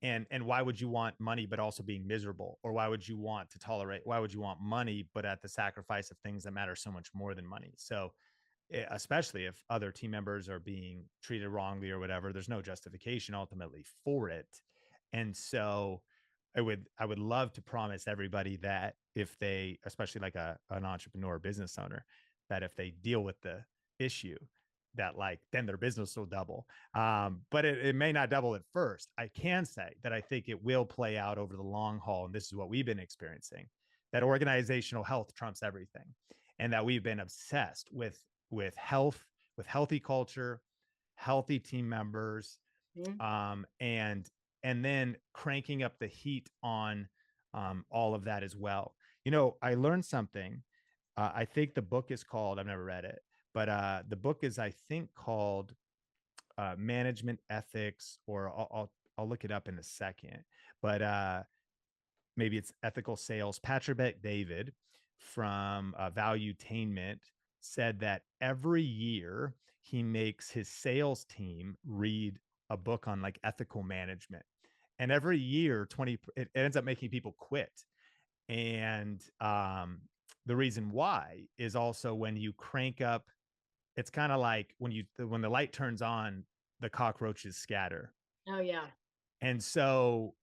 And why would you want money but also being miserable? Or why would you want money but at the sacrifice of things that matter so much more than money? So especially if other team members are being treated wrongly or whatever, there's no justification ultimately for it. And so I would love to promise everybody that if they, especially like an entrepreneur or business owner, that if they deal with the issue, that like then their business will double. But it may not double at first. I can say that I think it will play out over the long haul. And this is what we've been experiencing, that organizational health trumps everything. And that we've been obsessed with health, with healthy culture, healthy team members, Mhm. and then cranking up the heat on all of that as well. I learned something. I think the book is called, I've never read it, but the book is, I think, called Management Ethics, or I'll look it up in a second. But maybe it's Ethical Sales. Patrick David from Valuetainment said that every year he makes his sales team read a book on like ethical management, and every year it ends up making people quit. And the reason why is also when you crank up, it's kind of like when the light turns on, the cockroaches scatter. Oh yeah. And so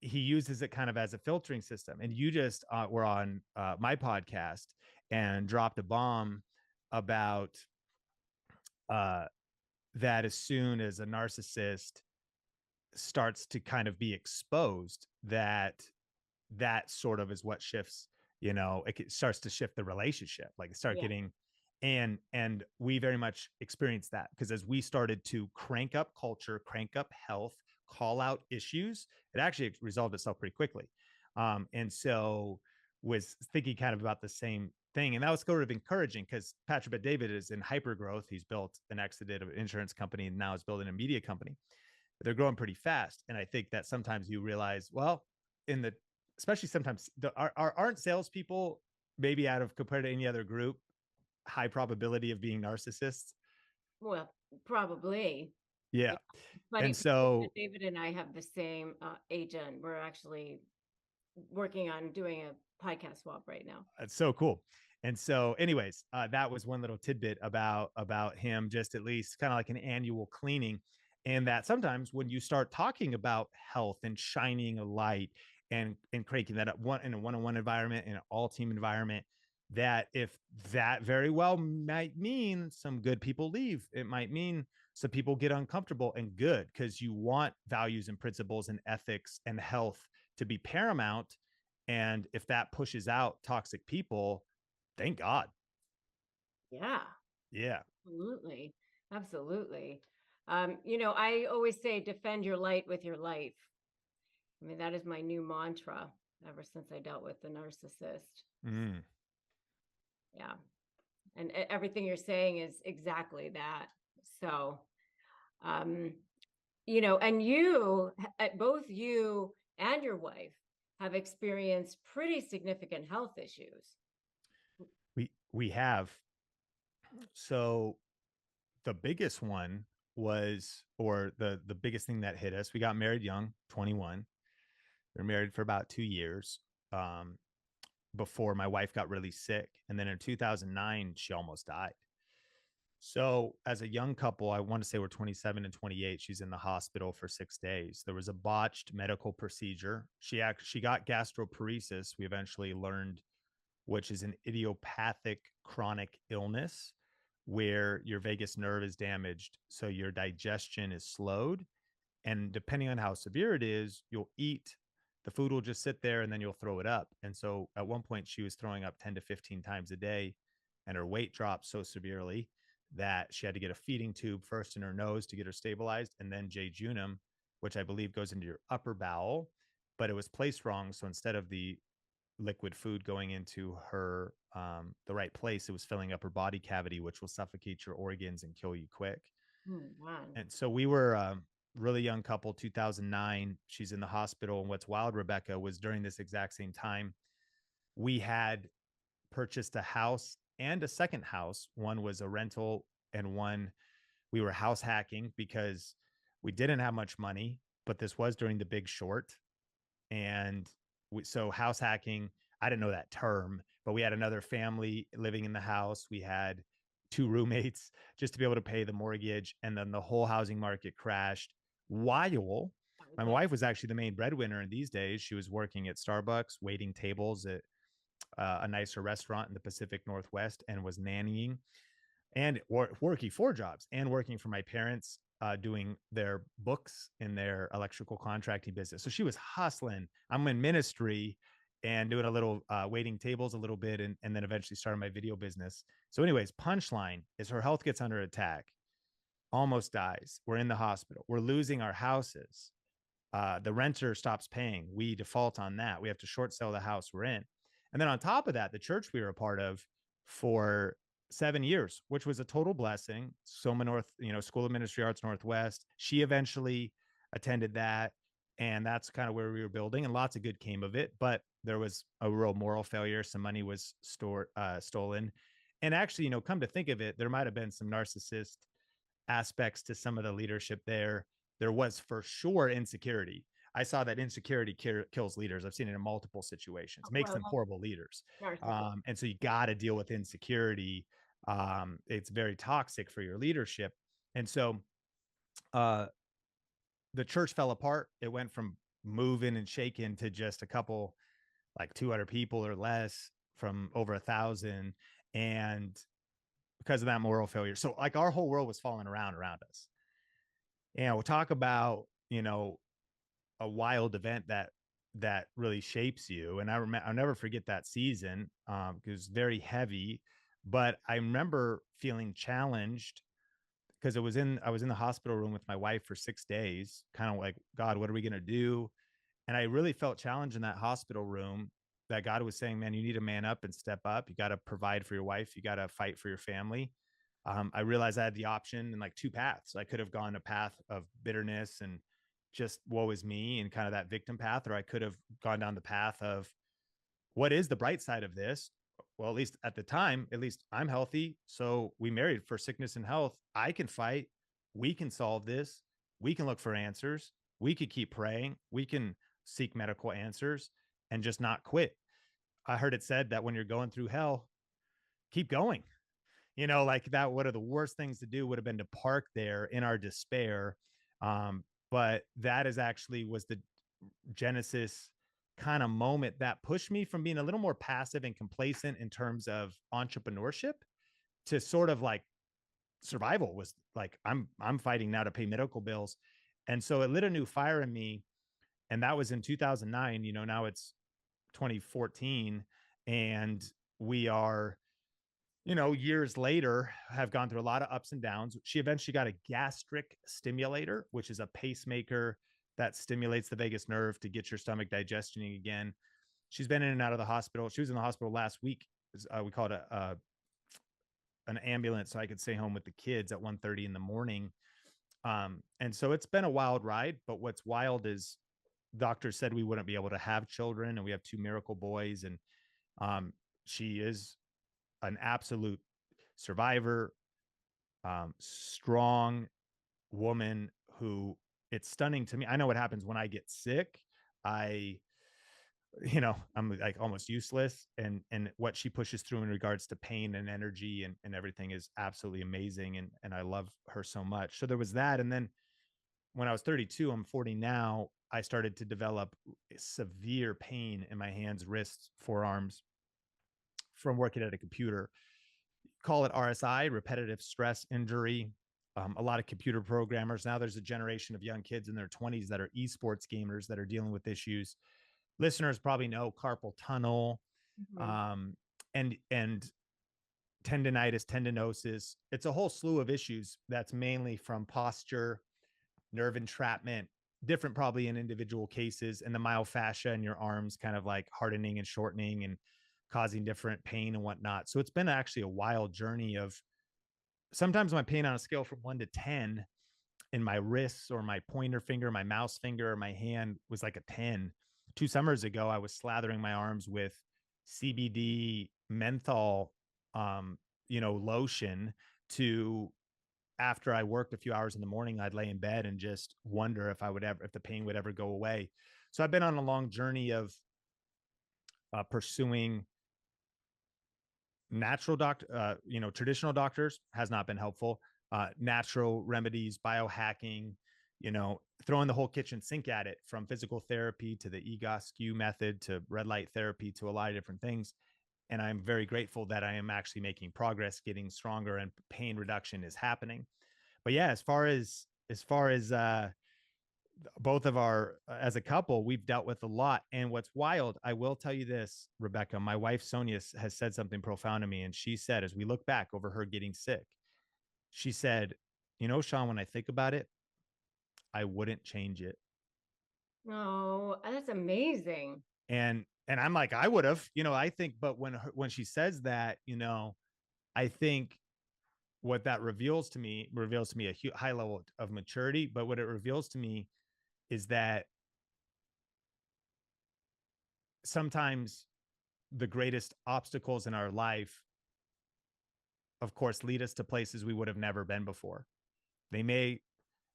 he uses it kind of as a filtering system. And you just were on my podcast and dropped a bomb about that as soon as a narcissist starts to kind of be exposed, that sort of is what shifts, it starts to shift the relationship, like start Yeah. getting, and we very much experienced that, because as we started to crank up culture, crank up health, call out issues, it actually resolved itself pretty quickly. And so was thinking kind of about the same thing. And that was sort of encouraging, because Patrick David is in hyper growth. He's built an exit of an insurance company and now is building a media company. But they're growing pretty fast. And I think that sometimes you realize, well, especially sometimes aren't salespeople, maybe out of compared to any other group, high probability of being narcissists? Well, probably. Yeah. Yeah. Funny, And so David and I have the same agent. We're actually working on doing a podcast swap right now. it's so cool. And so anyways, that was one little tidbit about him, just at least kind of like an annual cleaning. And that sometimes when you start talking about health and shining a light and cranking that up in a one-on-one environment, in an all team environment, that if that very well might mean some good people leave, it might mean some people get uncomfortable, and good, because you want values and principles and ethics and health to be paramount. And if that pushes out toxic people, thank God. Yeah. Yeah. Absolutely. Absolutely. I always say defend your light with your life. I mean, that is my new mantra ever since I dealt with the narcissist. Mm. Yeah. And everything you're saying is exactly that. So, and both you and your wife have experienced pretty significant health issues. We have. So the biggest one was, or the biggest thing that hit us, we got married young, 21. We were married for about 2 years before my wife got really sick. And then in 2009, she almost died. So as a young couple, I want to say we're 27 and 28. She's in the hospital for 6 days. There was a botched medical procedure. She got gastroparesis. We eventually learned, which is an idiopathic chronic illness where your vagus nerve is damaged. So your digestion is slowed. And depending on how severe it is, you'll eat, the food will just sit there and then you'll throw it up. And so at one point, she was throwing up 10 to 15 times a day, and her weight dropped so severely that she had to get a feeding tube first in her nose to get her stabilized, and then jejunum, which I believe goes into your upper bowel, but it was placed wrong. So instead of the liquid food going into her the right place, it was filling up her body cavity, which will suffocate your organs and kill you quick. Man. And so we were really young couple, 2009. She's in the hospital. And what's wild, Rebecca, was during this exact same time, we had purchased a house and a second house. One was a rental, and one we were house hacking because we didn't have much money, but this was during the Big Short. And so house hacking, I didn't know that term, but we had another family living in the house. We had 2 roommates just to be able to pay the mortgage. And then the whole housing market crashed while my wife was actually the main breadwinner in these days. She was working at Starbucks, waiting tables at a nicer restaurant in the Pacific Northwest, and was nannying and working 4 jobs, and working for my parents, doing their books in their electrical contracting business. So she was hustling. I'm in ministry, and doing a little waiting tables a little bit, and then eventually started my video business. So anyways, punchline is her health gets under attack, almost dies. We're in the hospital. We're losing our houses. The renter stops paying. We default on that. We have to short sell the house we're in. And then on top of that, the church we were a part of for 7 years, which was a total blessing. Soma North, School of Ministry Arts Northwest. She eventually attended that. And that's kind of where we were building, and lots of good came of it. But there was a real moral failure. Some money was stolen. And actually, come to think of it, there might have been some narcissist aspects to some of the leadership there. There was for sure insecurity. I saw that insecurity kills leaders. I've seen it in multiple situations, makes them horrible leaders. And so you got to deal with insecurity. It's very toxic for your leadership. And so the church fell apart. It went from moving and shaking to just a couple, like 200 people or less, from over 1,000. And because of that moral failure. So like our whole world was falling around us. And we'll talk about, a wild event that really shapes you. And I'll never forget that season, because it was very heavy, but I remember feeling challenged because I was in the hospital room with my wife for 6 days, kind of like, God, what are we going to do? And I really felt challenged in that hospital room, that God was saying, man, you need to man up and step up. You got to provide for your wife. You got to fight for your family. I realized I had the option in like two paths. I could have gone a path of bitterness and just woe is me and kind of that victim path, or I could have gone down the path of, what is the bright side of this? Well, at least at the time, at least I'm healthy. So we married for sickness and health. I can fight. We can solve this. We can look for answers. We could keep praying. We can seek medical answers and just not quit. I heard it said that when you're going through hell, keep going. Like that, one of the worst things to do would have been to park there in our despair. But that is actually was the Genesis kind of moment that pushed me from being a little more passive and complacent in terms of entrepreneurship to sort of like survival. Was like, I'm fighting now to pay medical bills. And so it lit a new fire in me. And that was in 2009. Now it's 2014, and we are, years later, have gone through a lot of ups and downs. She eventually got a gastric stimulator, which is a pacemaker that stimulates the vagus nerve to get your stomach digesting again. She's been in and out of the hospital. She was in the hospital last week. We called it an ambulance so I could stay home with the kids at 1:30 in the morning. And so it's been a wild ride. But what's wild is doctors said we wouldn't be able to have children, and we have 2 miracle boys. And she is an absolute survivor, strong woman who, it's stunning to me. I know what happens when I get sick. I'm like almost useless. And what she pushes through in regards to pain and energy and everything is absolutely amazing. And I love her so much. So there was that. And then when I was 32, I'm 40 now, I started to develop severe pain in my hands, wrists, forearms from working at a computer. Call it RSI, repetitive stress injury. A lot of computer programmers. Now there's a generation of young kids in their 20s that are esports gamers that are dealing with issues. Listeners probably know carpal tunnel, and tendinitis, tendinosis. It's a whole slew of issues that's mainly from posture, nerve entrapment, different probably in individual cases, and the myofascia in your arms kind of like hardening and shortening and causing different pain and whatnot. So it's been actually a wild journey of, sometimes my pain on a scale from 1 to 10 in my wrists or my pointer finger, my mouse finger, or my hand was like a 10. 2 summers ago, I was slathering my arms with CBD menthol, lotion to, after I worked a few hours in the morning, I'd lay in bed and just wonder if the pain would ever go away. So I've been on a long journey of pursuing natural traditional doctors has not been helpful. Natural remedies, biohacking, throwing the whole kitchen sink at it, from physical therapy to the EGOSQ method to red light therapy to a lot of different things. And I'm very grateful that I am actually making progress, getting stronger, and pain reduction is happening. But yeah, as far as both of our, as a couple, we've dealt with a lot. And what's wild, I will tell you this, Rebecca, my wife Sonia has said something profound to me. And she said, as we look back over her getting sick, she said, you know, Sean, when I think about it, I wouldn't change it. Oh, that's amazing. And I'm like, I would have, you know, I think, but when she says that, you know, I think what that reveals to me a high level of maturity. But what it reveals to me is that sometimes the greatest obstacles in our life, of course, lead us to places we would have never been before. They may,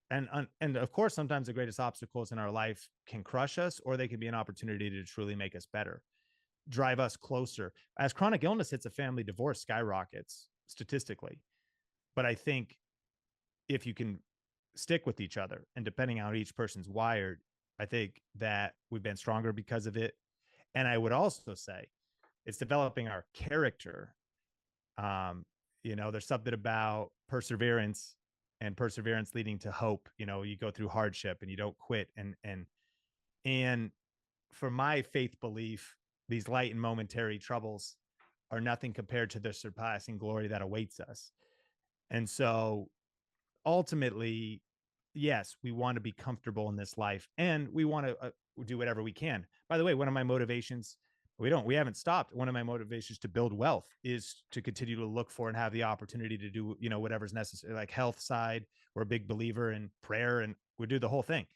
and of course, sometimes the greatest obstacles in our life can crush us, or they can be an opportunity to truly make us better, drive us closer. As chronic illness hits a family, divorce skyrockets statistically. But I think if you can stick with each other, and depending on how each person's wired, I think that we've been stronger because of it. And I would also say it's developing our character. You know, there's something about perseverance, and perseverance leading to hope. You know, you go through hardship and you don't quit. And for my faith belief, these light and momentary troubles are nothing compared to the surpassing glory that awaits us. And so ultimately, yes, we want to be comfortable in this life, and we want to do whatever we can. By the way, one of my motivations, we haven't stopped. One of my motivations to build wealth is to continue to look for and have the opportunity to do, you know, whatever's necessary, like health side. We're a big believer in prayer, and we do the whole thing.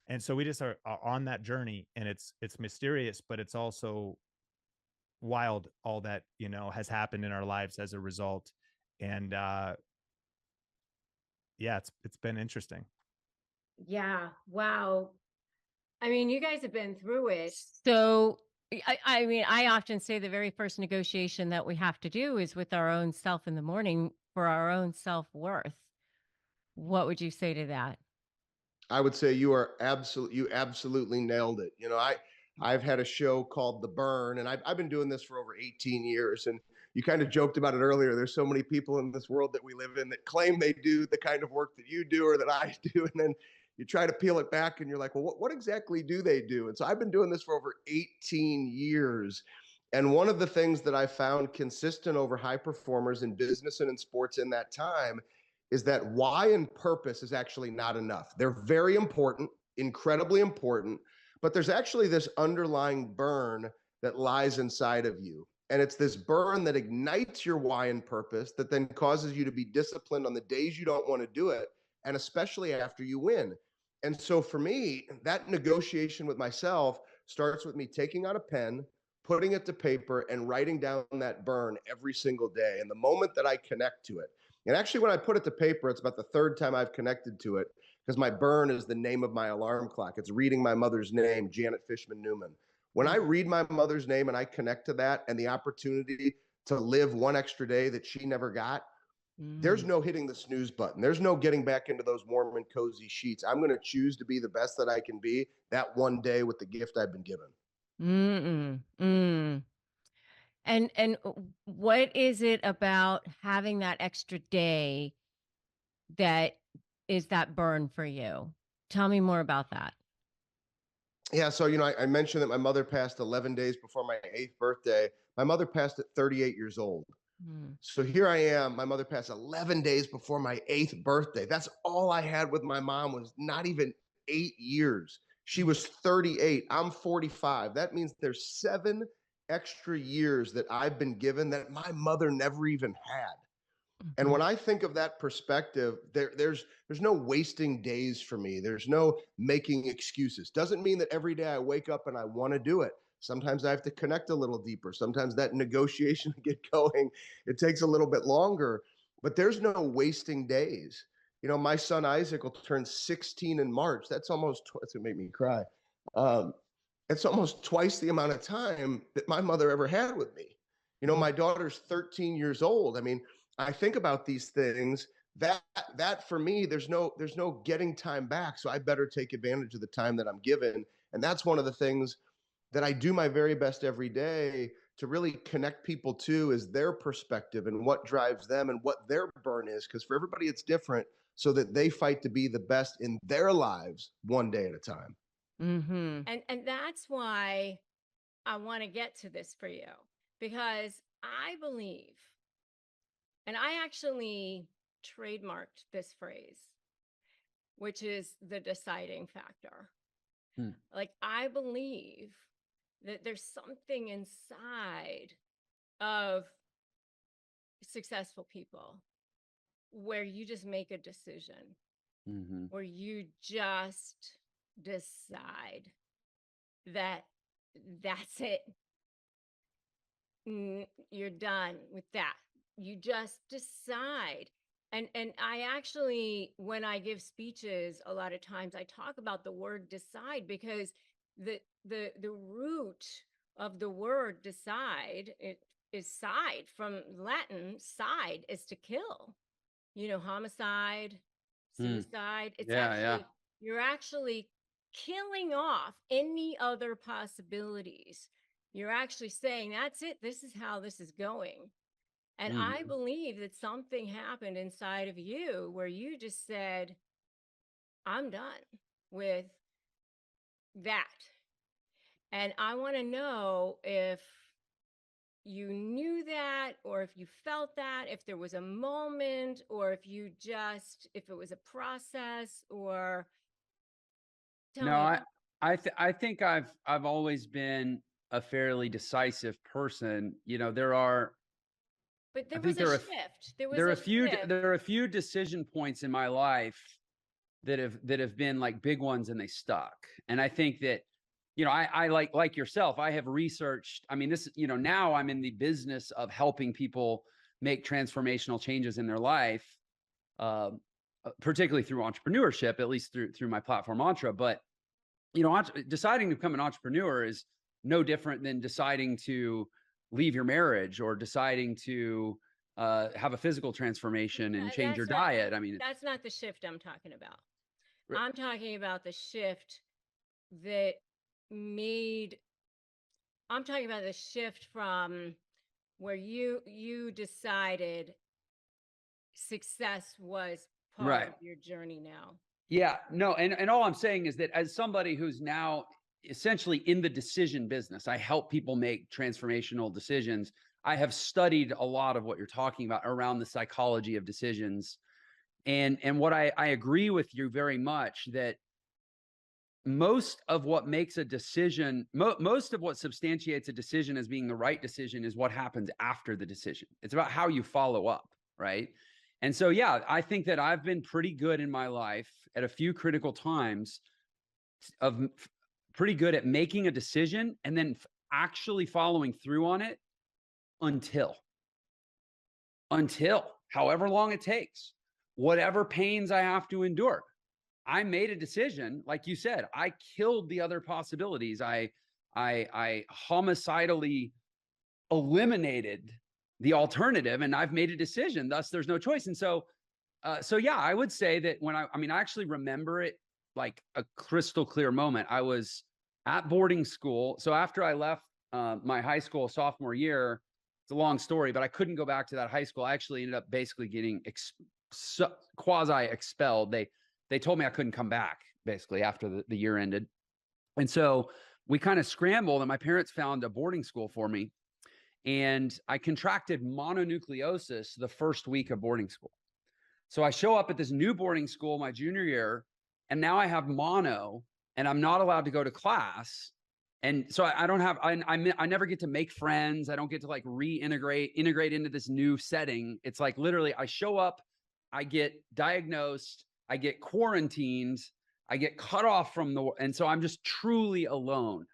And so we just are on that journey, and it's mysterious, but it's also wild, all that, you know, has happened in our lives as a result. And yeah, it's been interesting. Yeah. Wow. I mean, you guys have been through it. So, I mean, I often say the very first negotiation that we have to do is with our own self in the morning for our own self-worth. What would you say to that? I would say you absolutely nailed it. You know, I've had a show called The Burn, and I've been doing this for over 18 years. And you kind of joked about it earlier. There's so many people in this world that we live in that claim they do the kind of work that you do or that I do. And then you try to peel it back and you're like, well, what exactly do they do? And so I've been doing this for over 18 years. And one of the things that I found consistent over high performers in business and in sports in that time is that why and purpose is actually not enough. They're very important, incredibly important, but there's actually this underlying burn that lies inside of you. And it's this burn that ignites your why and purpose that then causes you to be disciplined on the days you don't want to do it, and especially after you win. And so for me, that negotiation with myself starts with me taking out a pen, putting it to paper, and writing down that burn every single day. And the moment that I connect to it, and actually, when I put it to paper, it's about the third time I've connected to it, because my burn is the name of my alarm clock. It's reading my mother's name, Janet Fishman Newman. When I read my mother's name and I connect to that and the opportunity to live one extra day that she never got, there's no hitting the snooze button. There's no getting back into those warm and cozy sheets. I'm going to choose to be the best that I can be that one day with the gift I've been given. And what is it about having that extra day that is that burn for you? Tell me more about that. Yeah, so I mentioned that my mother passed 11 days before my 8th birthday. My mother passed at 38 years old. So here I am. My mother passed 11 days before my 8th birthday. That's all I had with my mom, was not even 8 years. She was 38. I'm 45. That means there's 7 extra years that I've been given that my mother never even had. And when I think of that perspective, there's no wasting days for me. There's no making excuses. Doesn't mean that every day I wake up and I want to do it. Sometimes I have to connect a little deeper. Sometimes that negotiation to get going, it takes a little bit longer, but there's no wasting days. You know, my son Isaac will turn 16 in March. That's it's gonna make me cry. It's almost twice the amount of time that my mother ever had with me. You know, my daughter's 13 years old. I mean, I think about these things that for me, there's no getting time back. So I better take advantage of the time that I'm given. And that's one of the things that I do my very best every day to really connect people to, is their perspective and what drives them and what their burn is. Because for everybody, it's different. so that they fight to be the best in their lives one day at a time. Mm-hmm. And that's why I want to get to this for you, because I believe, and I actually trademarked this phrase, which is the deciding factor. Like, I believe that there's something inside of successful people where you just make a decision, where you just decide that that's it. You're done with that. You just decide. And I actually, when I give speeches, a lot of times I talk about the word decide, because the root of the word decide, it is side, from Latin. Side is to kill. You know, homicide, suicide. It's actually, you're actually killing off any other possibilities. You're actually saying, that's it. This is how this is going. And I believe that something happened inside of you where you just said, I'm done with that. And I want to know if you knew that, or if you felt that, if there was a moment, or if you just, if it was a process, or tell me. I think I've always been a fairly decisive person. You know, there are, But there I was think a there shift. There was there are a a few shift. there are a few decision points in my life that have been like big ones, and they stuck. And I think that, you know, I like yourself, I have researched. I mean, this, you know, now I'm in the business of helping people make transformational changes in their life, particularly through entrepreneurship, at least through my platform Mantra. But, you know, deciding to become an entrepreneur is no different than deciding to leave your marriage, or deciding to have a physical transformation and change your diet. I mean, that's not the shift I'm talking about. I'm talking about the shift that I'm talking about the shift from where you decided success was part of your journey now. Yeah, no. And all I'm saying is that, as somebody who's now essentially in the decision business, I help people make transformational decisions. I have studied a lot of what you're talking about around the psychology of decisions. And what I agree with you very much, that most of what makes a decision, most of what substantiates a decision as being the right decision, is what happens after the decision. It's about how you follow up, right? And so, yeah, I think that I've been pretty good in my life at a few critical times of pretty good at making a decision and then actually following through on it until however long it takes, whatever pains I have to endure. I made a decision. Like you said, I killed the other possibilities. I homicidally eliminated the alternative, and I've made a decision. Thus, there's no choice. And so yeah, I would say that when I actually remember it like a crystal clear moment. I was at boarding school. So after I left my high school sophomore year, it's a long story, but I couldn't go back to that high school. I actually ended up basically getting quasi expelled. They told me I couldn't come back basically after the year ended. And so we kind of scrambled, and my parents found a boarding school for me. And I contracted mononucleosis the first week of boarding school. So I show up at this new boarding school my junior year, and now I have mono, and I'm not allowed to go to class. And so I don't have, I never get to make friends. I don't get to like integrate into this new setting. It's like literally I show up, I get diagnosed, I get quarantined, I get cut off from and so I'm just truly alone.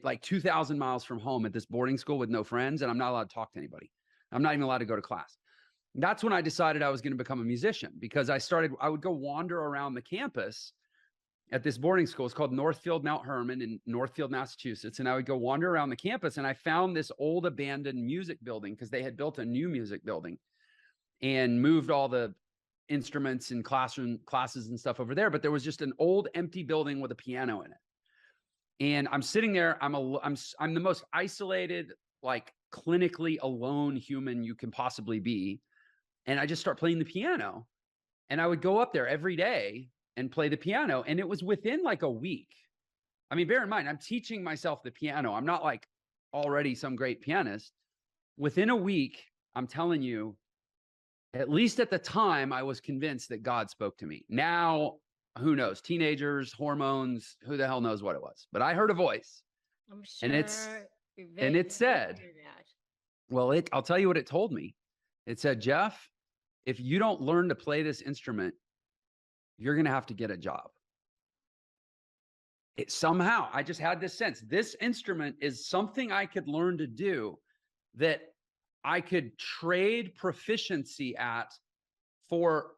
Like 2,000 miles from home at this boarding school with no friends, and I'm not allowed to talk to anybody. I'm not even allowed to go to class. That's when I decided I was going to become a musician, because I would go wander around the campus at this boarding school. It's called Northfield Mount Herman in Northfield, Massachusetts. And I would go wander around the campus, and I found this old abandoned music building, because they had built a new music building and moved all the instruments and classes and stuff over there. But there was just an old empty building with a piano in it. And I'm sitting there, I'm the most isolated, like clinically alone human you can possibly be. And I just start playing the piano. And I would go up there every day and play the piano. And it was within like a week. I mean, bear in mind, I'm teaching myself the piano. I'm not like already some great pianist. Within a week, I'm telling you, at least at the time, I was convinced that God spoke to me. Now, who knows? Teenagers, hormones, who the hell knows what it was? But I heard a voice. I'm sure. And it said, well, I'll tell you what it told me. It said, Jeff, if you don't learn to play this instrument, you're going to have to get a job. Somehow, I just had this sense. This instrument is something I could learn to do that I could trade proficiency at for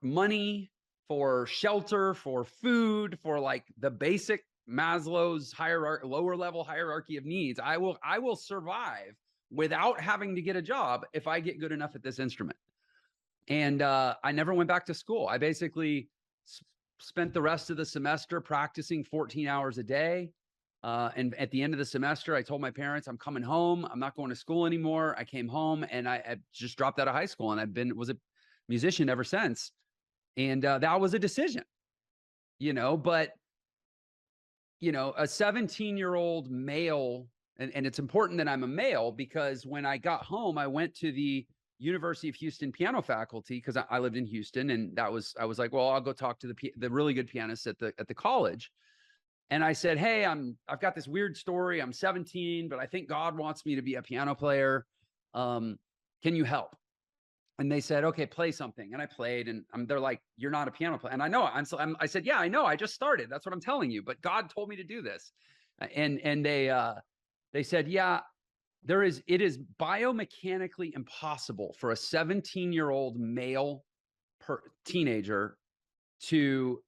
money, for shelter, for food, for like the basic Maslow's hierarchy, lower level hierarchy of needs. I will survive without having to get a job if I get good enough at this instrument. And I never went back to school. I basically spent the rest of the semester practicing 14 hours a day. And at the end of the semester, I told my parents, I'm coming home. I'm not going to school anymore. I came home and I just dropped out of high school, and was a musician ever since. And that was a decision, but, a 17-year-old male, and it's important that I'm a male, because when I got home, I went to the University of Houston piano faculty, because I lived in Houston, and I was like, well, I'll go talk to the really good pianists at the college. And I said, hey, I've got this weird story. I'm 17, but I think God wants me to be a piano player. Can you help? And they said, okay, play something. And I played, and they're like, you're not a piano player. And I know, I said, yeah, I know. I just started. That's what I'm telling you. But God told me to do this. And they said, yeah, it is biomechanically impossible for a 17-year-old male teenager to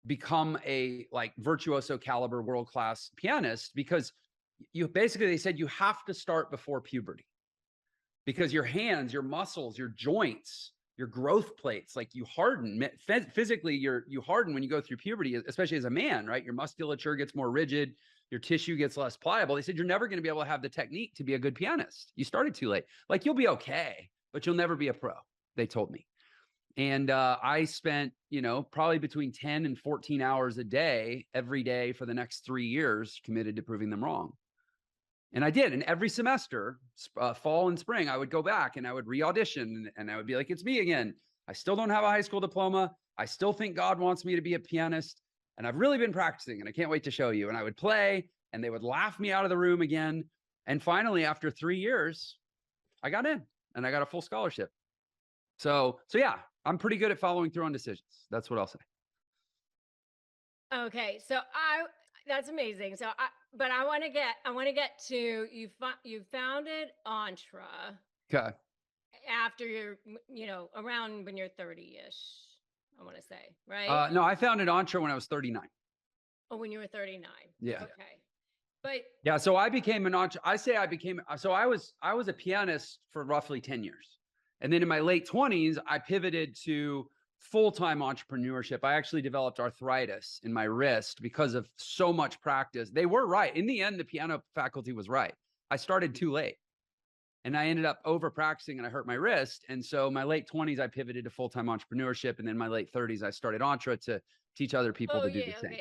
become a like virtuoso caliber world-class pianist, because they said you have to start before puberty, because your hands, your muscles, your joints, your growth plates, like you harden physically, you harden when you go through puberty, especially as a man, right? Your musculature gets more rigid, your tissue gets less pliable. They said you're never going to be able to have the technique to be a good pianist. You started too late. Like, you'll be okay, but you'll never be a pro, they told me. And I spent, probably between 10 and 14 hours a day, every day for the next 3 years, committed to proving them wrong. And I did. And every semester, fall and spring, I would go back and I would re-audition, and I would be like, it's me again. I still don't have a high school diploma. I still think God wants me to be a pianist. And I've really been practicing, and I can't wait to show you. And I would play, and they would laugh me out of the room again. And finally, after 3 years, I got in, and I got a full scholarship. So yeah, I'm pretty good at following through on decisions. That's what I'll say. Okay. So that's amazing. So I want to get to, you founded Entre. Okay. After you're, around when you're 30-ish, I want to say, right? No, I founded Entre when I was 39. Oh, when you were 39. Yeah. Okay. But yeah, so I became an entre. So I was a pianist for roughly 10 years. And then in my late 20s, I pivoted to full-time entrepreneurship. I actually developed arthritis in my wrist because of so much practice. They were right. In the end, the piano faculty was right. I started too late, and I ended up over practicing, and I hurt my wrist. And so my late 20s, I pivoted to full-time entrepreneurship. And then my late 30s, I started Entre to teach other people to do the same.